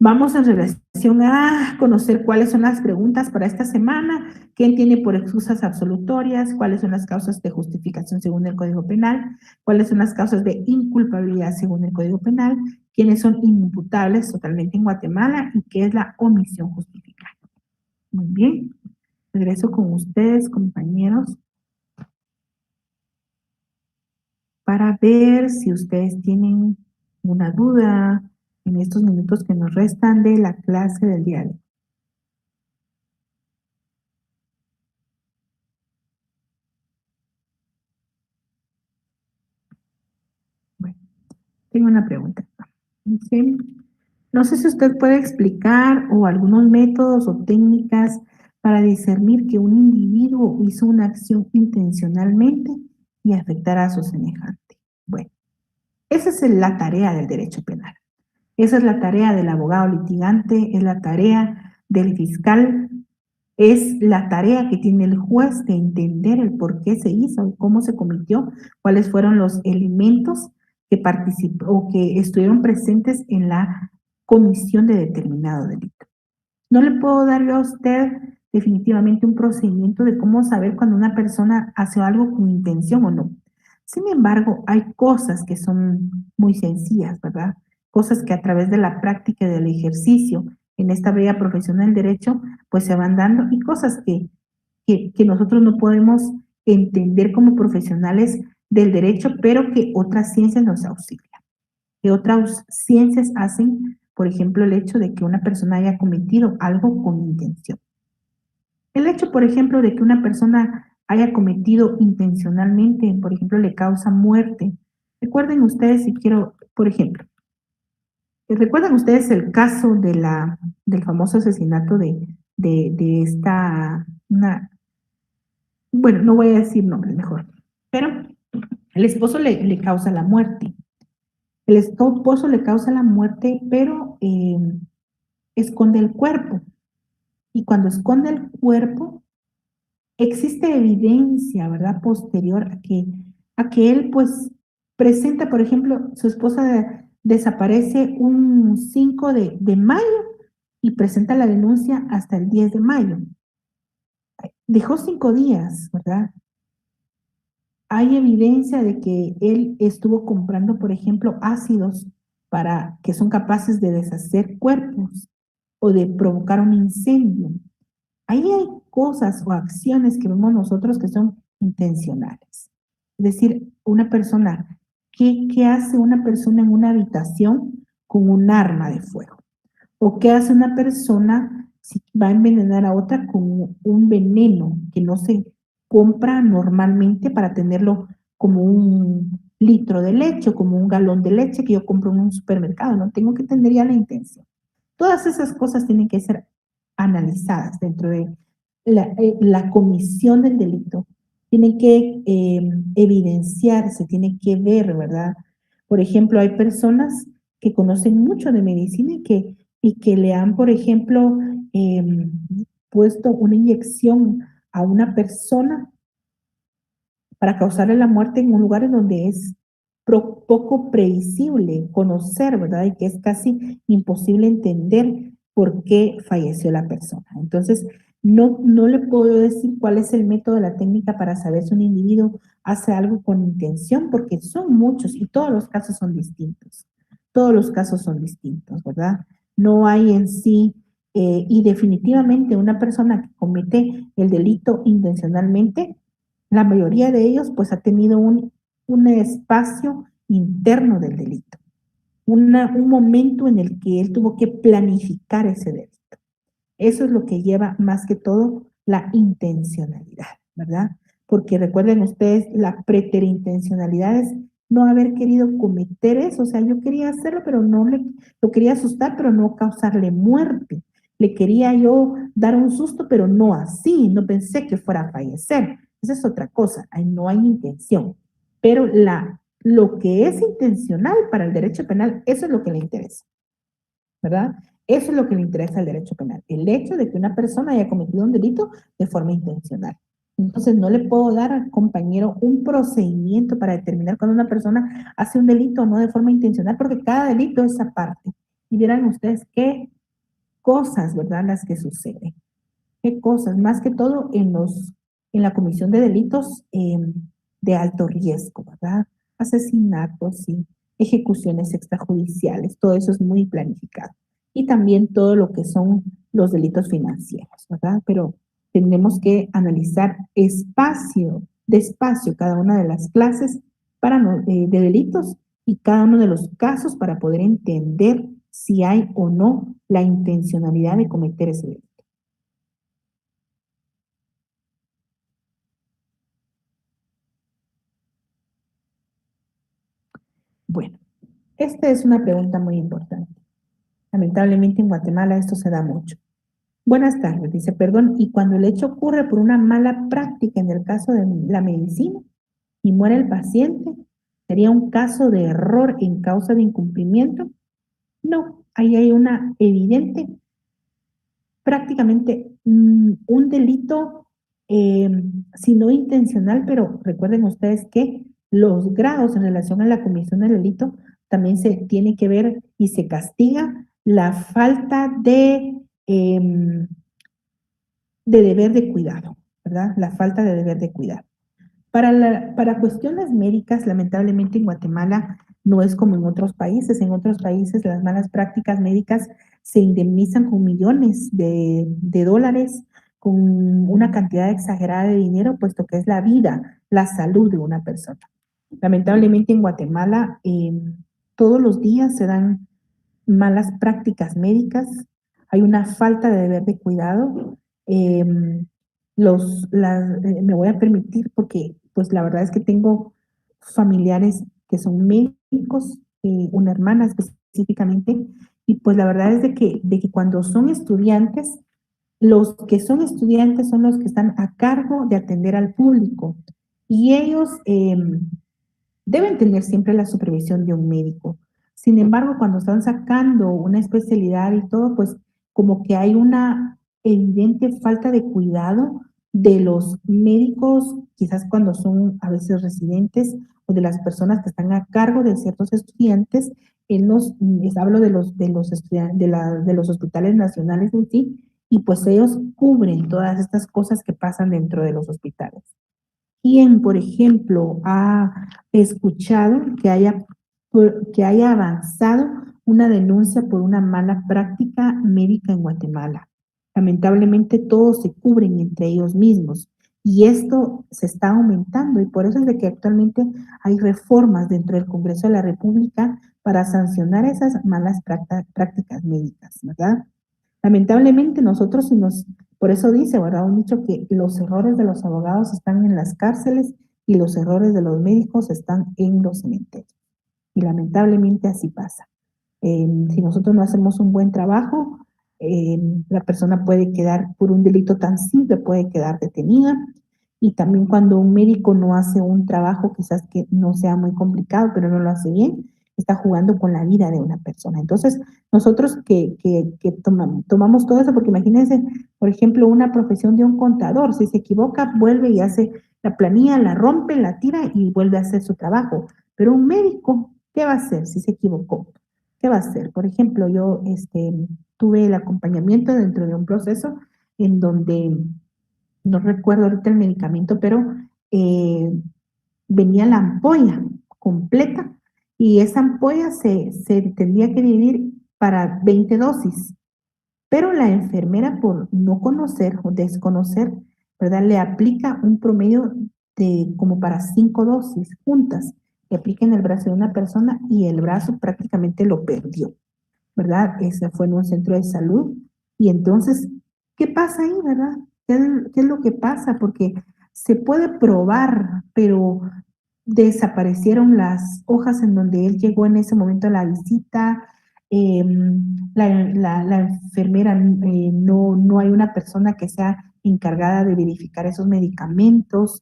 S1: Vamos en relación a conocer cuáles son las preguntas para esta semana, quién tiene por excusas absolutorias, cuáles son las causas de justificación según el Código Penal, cuáles son las causas de inculpabilidad según el Código Penal, quiénes son inimputables totalmente en Guatemala y qué es la omisión justificada. Muy bien, regreso con ustedes, compañeros, para ver si ustedes tienen una duda en estos minutos que nos restan de la clase del día de hoy. Bueno, tengo una pregunta. Dice, no sé si usted puede explicar o algunos métodos o técnicas para discernir que un individuo hizo una acción intencionalmente y afectar a su semejante. Bueno, esa es la tarea del derecho penal. Esa es la tarea del abogado litigante, es la tarea del fiscal, es la tarea que tiene el juez de entender el por qué se hizo, cómo se cometió, cuáles fueron los elementos que participó o que estuvieron presentes en la comisión de determinado delito. No le puedo dar yo a usted definitivamente un procedimiento de cómo saber cuando una persona hace algo con intención o no. Sin embargo, hay cosas que son muy sencillas, ¿verdad? Cosas que a través de la práctica y del ejercicio en esta bella profesión del derecho, pues se van dando y cosas que nosotros no podemos entender como profesionales del derecho, pero que otras ciencias nos auxilian, que otras ciencias hacen, por ejemplo, el hecho de que una persona haya cometido algo con intención. El hecho, por ejemplo, de que una persona haya cometido intencionalmente, por ejemplo, le causa muerte. Recuerden ustedes, si quiero, por ejemplo, ¿recuerdan ustedes el caso del famoso asesinato de esta, bueno, no voy a decir nombres mejor, pero el esposo le causa la muerte. El esposo le causa la muerte, pero esconde el cuerpo. Y cuando esconde el cuerpo, existe evidencia, ¿verdad? Posterior a que él, pues, presenta, por ejemplo, su esposa desaparece un 5 de mayo y presenta la denuncia hasta el 10 de mayo. Dejó 5 días, ¿verdad? Hay evidencia de que él estuvo comprando, por ejemplo, ácidos para que son capaces de deshacer cuerpos o de provocar un incendio. Ahí hay cosas o acciones que vemos nosotros que son intencionales. Es decir, una persona, ¿qué hace una persona en una habitación con un arma de fuego? ¿O qué hace una persona si va a envenenar a otra con un veneno que no se compra normalmente para tenerlo como un litro de leche o como un galón de leche que yo compro en un supermercado? No tengo que tener ya la intención. Todas esas cosas tienen que ser analizadas dentro de la comisión del delito. Tienen que evidenciarse, tiene que ver, ¿verdad? Por ejemplo, hay personas que conocen mucho de medicina y que le han, por ejemplo, puesto una inyección a una persona para causarle la muerte en un lugar en donde es poco previsible conocer, ¿verdad? Y que es casi imposible entender por qué falleció la persona. Entonces, no le puedo decir cuál es el método de la técnica para saber si un individuo hace algo con intención, porque son muchos y todos los casos son distintos. Todos los casos son distintos, ¿verdad? No hay en sí, y definitivamente una persona que comete el delito intencionalmente, la mayoría de ellos pues ha tenido un espacio interno del delito, un momento en el que él tuvo que planificar ese delito. Eso es lo que lleva más que todo la intencionalidad, ¿verdad? Porque recuerden ustedes, la preterintencionalidad es no haber querido cometer eso, o sea, yo quería hacerlo, pero lo quería asustar, pero no causarle muerte. Le quería yo dar un susto, pero no así, no pensé que fuera a fallecer. Esa es otra cosa, ahí no hay intención. Pero lo que es intencional para el derecho penal, eso es lo que le interesa, ¿verdad? Eso es lo que le interesa al derecho penal, el hecho de que una persona haya cometido un delito de forma intencional. Entonces, no le puedo dar al compañero un procedimiento para determinar cuando una persona hace un delito o no de forma intencional, porque cada delito es aparte. Y verán ustedes qué cosas, ¿verdad?, las que suceden. Qué cosas, más que todo en la comisión de delitos de alto riesgo, ¿verdad? Asesinatos y ejecuciones extrajudiciales, todo eso es muy planificado. Y también todo lo que son los delitos financieros, ¿verdad? Pero tenemos que analizar despacio cada una de las clases de delitos y cada uno de los casos para poder entender si hay o no la intencionalidad de cometer ese delito. Bueno, esta es una pregunta muy importante. Lamentablemente en Guatemala esto se da mucho. Buenas tardes, dice, perdón, y cuando el hecho ocurre por una mala práctica en el caso de la medicina y muere el paciente, ¿sería un caso de error en causa de incumplimiento? No, ahí hay una evidente, prácticamente un delito, eh, si no intencional, pero recuerden ustedes que los grados en relación a la comisión del delito también se tiene que ver y se castiga la falta de deber de cuidado, ¿verdad? La falta de deber de cuidado. Para cuestiones médicas, lamentablemente en Guatemala no es como en otros países. En otros países las malas prácticas médicas se indemnizan con millones de dólares, con una cantidad exagerada de dinero, puesto que es la vida, la salud de una persona. Lamentablemente en Guatemala todos los días se dan malas prácticas médicas, hay una falta de deber de cuidado. eh, Me voy a permitir porque pues la verdad es que tengo familiares que son médicos, una hermana específicamente, y pues la verdad es de que cuando son estudiantes, los que son estudiantes son los que están a cargo de atender al público y ellos deben tener siempre la supervisión de un médico. Sin embargo, cuando están sacando una especialidad y todo, pues como que hay una evidente falta de cuidado de los médicos, quizás cuando son a veces residentes o de las personas que están a cargo de ciertos estudiantes hablo de los hospitales nacionales en sí, y pues ellos cubren todas estas cosas que pasan dentro de los hospitales. ¿Quién, por ejemplo, ha escuchado que haya avanzado una denuncia por una mala práctica médica en Guatemala? Lamentablemente todos se cubren entre ellos mismos y esto se está aumentando y por eso es de que actualmente hay reformas dentro del Congreso de la República para sancionar esas malas prácticas médicas, ¿verdad? Lamentablemente nosotros, por eso dice, ¿verdad? Un dicho que los errores de los abogados están en las cárceles y los errores de los médicos están en los cementerios. Y lamentablemente así pasa. Si nosotros no hacemos un buen trabajo, la persona puede quedar, por un delito tan simple, puede quedar detenida. Y también cuando un médico no hace un trabajo, quizás que no sea muy complicado, pero no lo hace bien, está jugando con la vida de una persona. Entonces, nosotros que tomamos todo eso, porque imagínense, por ejemplo, una profesión de un contador, si se equivoca, vuelve y hace la planilla, la rompe, la tira y vuelve a hacer su trabajo. Pero un médico, ¿qué va a hacer si se equivocó? ¿Qué va a hacer? Por ejemplo, yo tuve el acompañamiento dentro de un proceso en donde, no recuerdo ahorita el medicamento, pero eh, venía la ampolla completa y esa ampolla se tendría que dividir para 20 dosis, pero la enfermera por no conocer o desconocer, ¿verdad? Le aplica un promedio de como para 5 dosis juntas, le aplica en el brazo de una persona y el brazo prácticamente lo perdió, ¿verdad? Ese fue en un centro de salud. Y entonces, ¿qué pasa ahí, verdad? ¿Qué es lo que pasa? Porque se puede probar, pero desaparecieron las hojas en donde él llegó en ese momento a la visita. eh, la enfermera, no hay una persona que sea encargada de verificar esos medicamentos.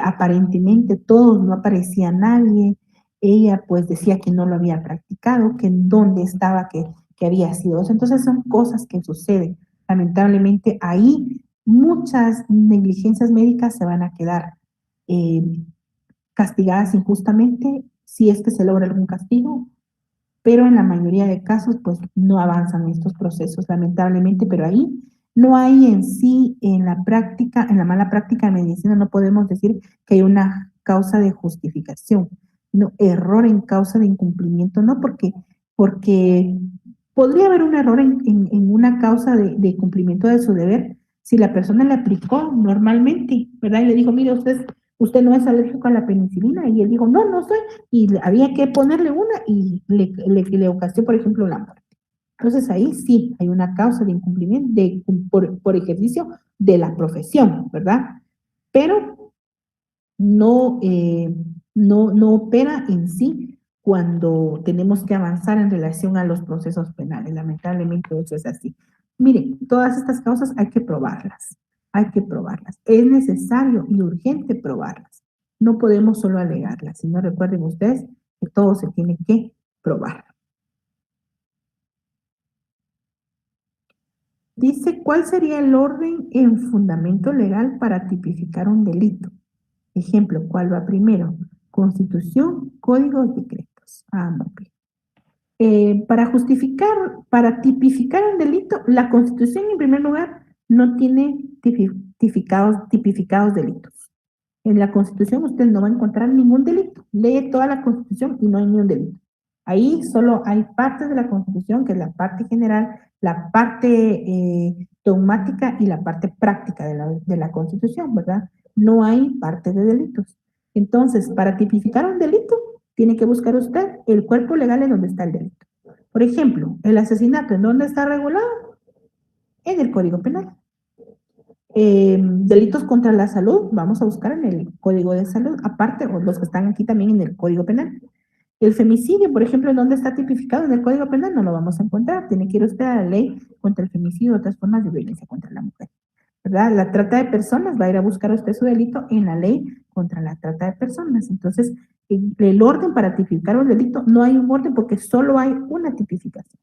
S1: Aparentemente todos, no aparecía nadie. Ella pues decía que no lo había practicado, que en dónde estaba, que había sido eso. Entonces son cosas que suceden. Lamentablemente ahí muchas negligencias médicas se van a quedar eh, castigadas injustamente si es que se logra algún castigo, pero en la mayoría de casos pues no avanzan estos procesos lamentablemente, pero ahí no hay en sí, en la práctica, en la mala práctica de medicina no podemos decir que hay una causa de justificación, no, error en causa de incumplimiento, no, porque podría haber un error en una causa de cumplimiento de su deber si la persona le aplicó normalmente, ¿verdad? Y le dijo, mire, usted no es alérgico a la penicilina, y él dijo, no, no soy, y había que ponerle una y le ocasionó, por ejemplo, la muerte. Entonces ahí sí hay una causa de incumplimiento por ejercicio de la profesión, ¿verdad? Pero no opera en sí cuando tenemos que avanzar en relación a los procesos penales. Lamentablemente eso es así. Miren, todas estas causas hay que probarlas, hay que probarlas. Es necesario y urgente probarlas. No podemos solo alegarlas, sino recuerden ustedes que todo se tiene que probar. Dice, ¿cuál sería el orden en fundamento legal para tipificar un delito? Ejemplo, ¿cuál va primero? Constitución, códigos, decretos. Ah, muy bien. Para tipificar un delito, la Constitución en primer lugar no tiene tipificados delitos. En la Constitución usted no va a encontrar ningún delito. Lee toda la Constitución y no hay ningún delito. Ahí solo hay partes de la Constitución, que es la parte general, la parte dogmática y la parte práctica de la Constitución, ¿verdad? No hay parte de delitos. Entonces, para tipificar un delito, tiene que buscar usted el cuerpo legal en donde está el delito. Por ejemplo, el asesinato, ¿en dónde está regulado? En el Código Penal. Delitos contra la salud, vamos a buscar en el Código de Salud, aparte, o los que están aquí también en el Código Penal. El femicidio, por ejemplo, ¿en dónde está tipificado? En el Código Penal no lo vamos a encontrar. Tiene que ir usted a la ley contra el femicidio y otras formas de violencia contra la mujer, ¿verdad? La trata de personas, va a ir a buscar usted su delito en la ley contra la trata de personas. Entonces, el orden para tipificar un delito, no hay un orden porque solo hay una tipificación.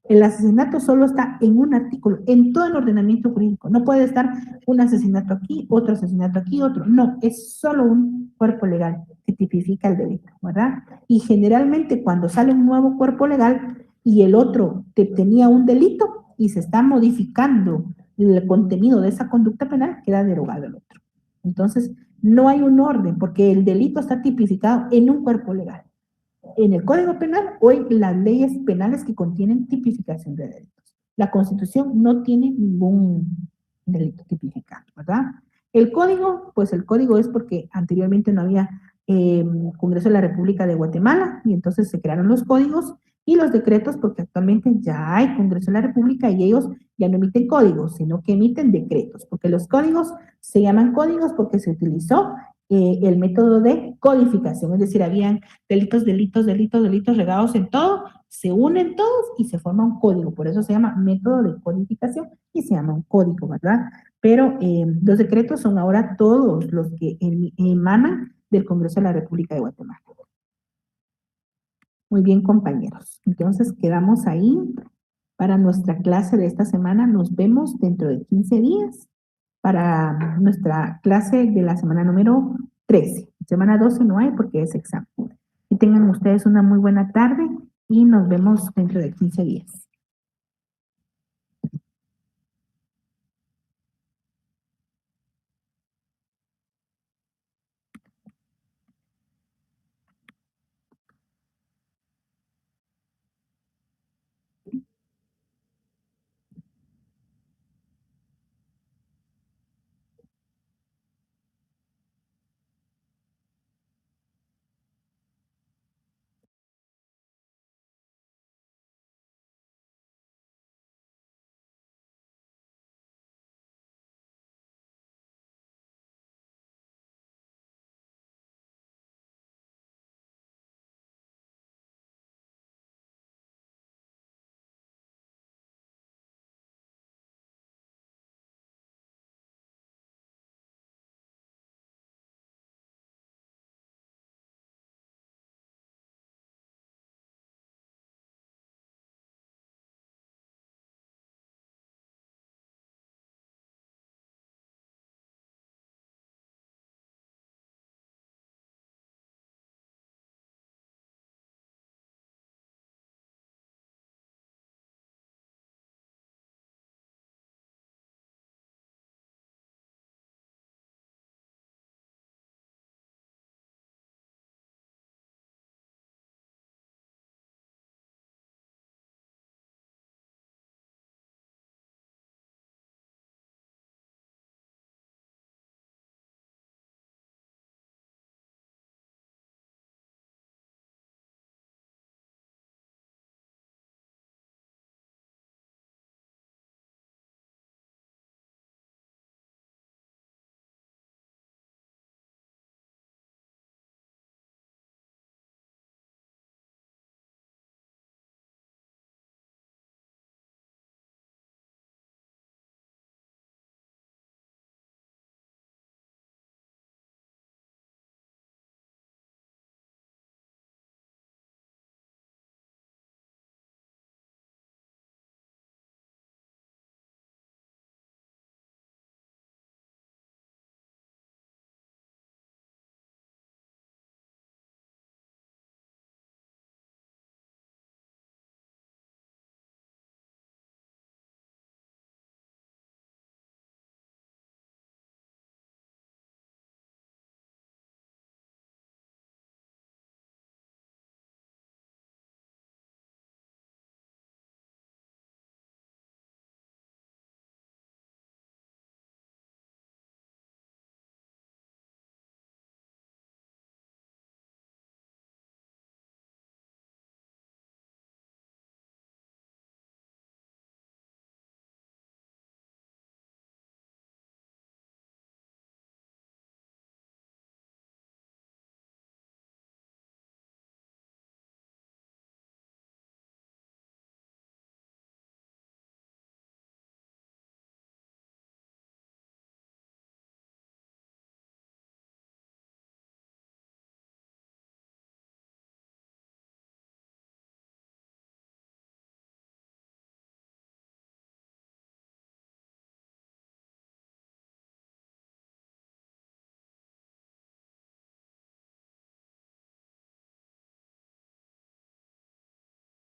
S1: El asesinato solo está en un artículo, en todo el ordenamiento jurídico. No puede estar un asesinato aquí, otro asesinato aquí, otro. No, es solo un cuerpo legal. que tipifica el delito, ¿verdad? Y generalmente cuando sale un nuevo cuerpo legal y el otro tenía un delito y se está modificando el contenido de esa conducta penal, queda derogado el otro. Entonces, no hay un orden porque el delito está tipificado en un cuerpo legal, en el Código Penal o en las leyes penales que contienen tipificación de delitos. La Constitución no tiene ningún delito tipificado, ¿verdad? El código, pues el código es porque anteriormente no había Congreso de la República de Guatemala y entonces se crearon los códigos y los decretos porque actualmente ya hay Congreso de la República y ellos ya no emiten códigos, sino que emiten decretos, porque los códigos se llaman códigos porque se utilizó el método de codificación, es decir, habían delitos regados en todo, se unen todos y se forma un código, por eso se llama método de codificación y se llama un código, ¿verdad? Pero los decretos son ahora todos los que emanan del Congreso de la República de Guatemala. Muy bien, compañeros. Entonces, quedamos ahí para nuestra clase de esta semana. Nos vemos dentro de 15 días para nuestra clase de la semana número 13. Semana 12 no hay porque es examen. Que tengan ustedes una muy buena tarde y nos vemos dentro de 15 días.